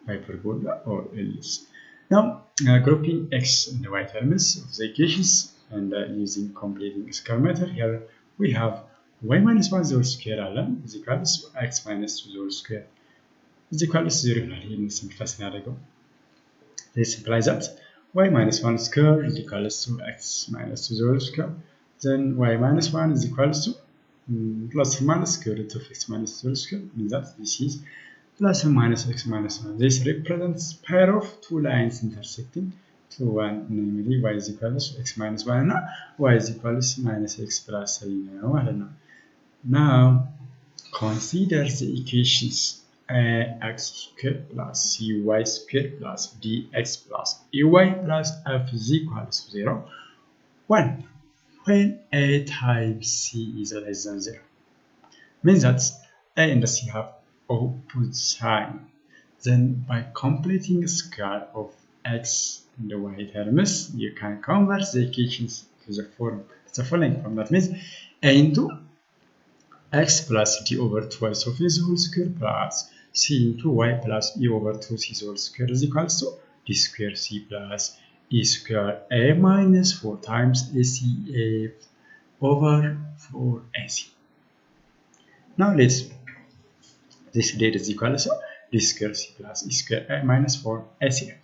hyperbola or ellipse. Now grouping x and y terms of the equations and using completing square method, here we have y minus 1 whole square is equals to x minus 2 whole square is equals to 0 here in simplify scenario. This implies that y minus 1 square is equals to x minus 2 whole square. Then y minus 1 is equals to plus or minus square root of x minus 2 whole square, means that this is plus or minus x minus 1. This represents pair of two lines intersecting to one, namely y is equals to x minus 1 and y is equals to minus x plus 3. Now consider the equations ax squared plus cy squared plus dx plus ay plus f is equals to 0 1 when a times c is less than 0. Means that a and c have opposite sign. Then by completing square of x and the y terms, you can convert the equations to the form. It's a following form. That means a into x plus d over twice of a whole square plus c into y plus e over 2c whole square is equals to d square c plus e square a minus 4 times acf over 4ac. Now let's this data is equal to d square c plus e square a minus 4 acf.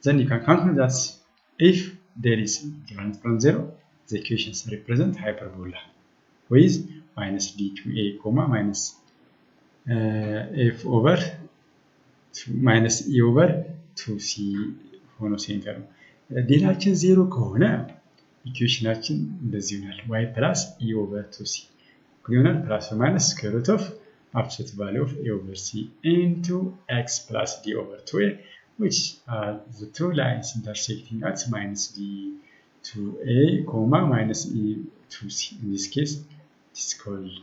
Then you can conclude that if there is difference from 0, the equations represent hyperbola with minus d to a comma minus f over minus e over 2c ሆኖ ሴንተር ነው። ዴታችን 0 ከሆነ ኢኩዌሽናችን እንደዚህ ይሆናል y plus e over 2c ይሆናል plus or minus square root of absolute value of a over c into x plus d over 2a, which are the two lines intersecting at minus d to a comma minus e to c. In this case, it is called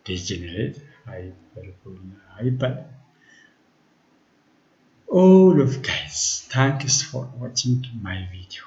degenerate hyperbola. All of guys, thanks for watching my video.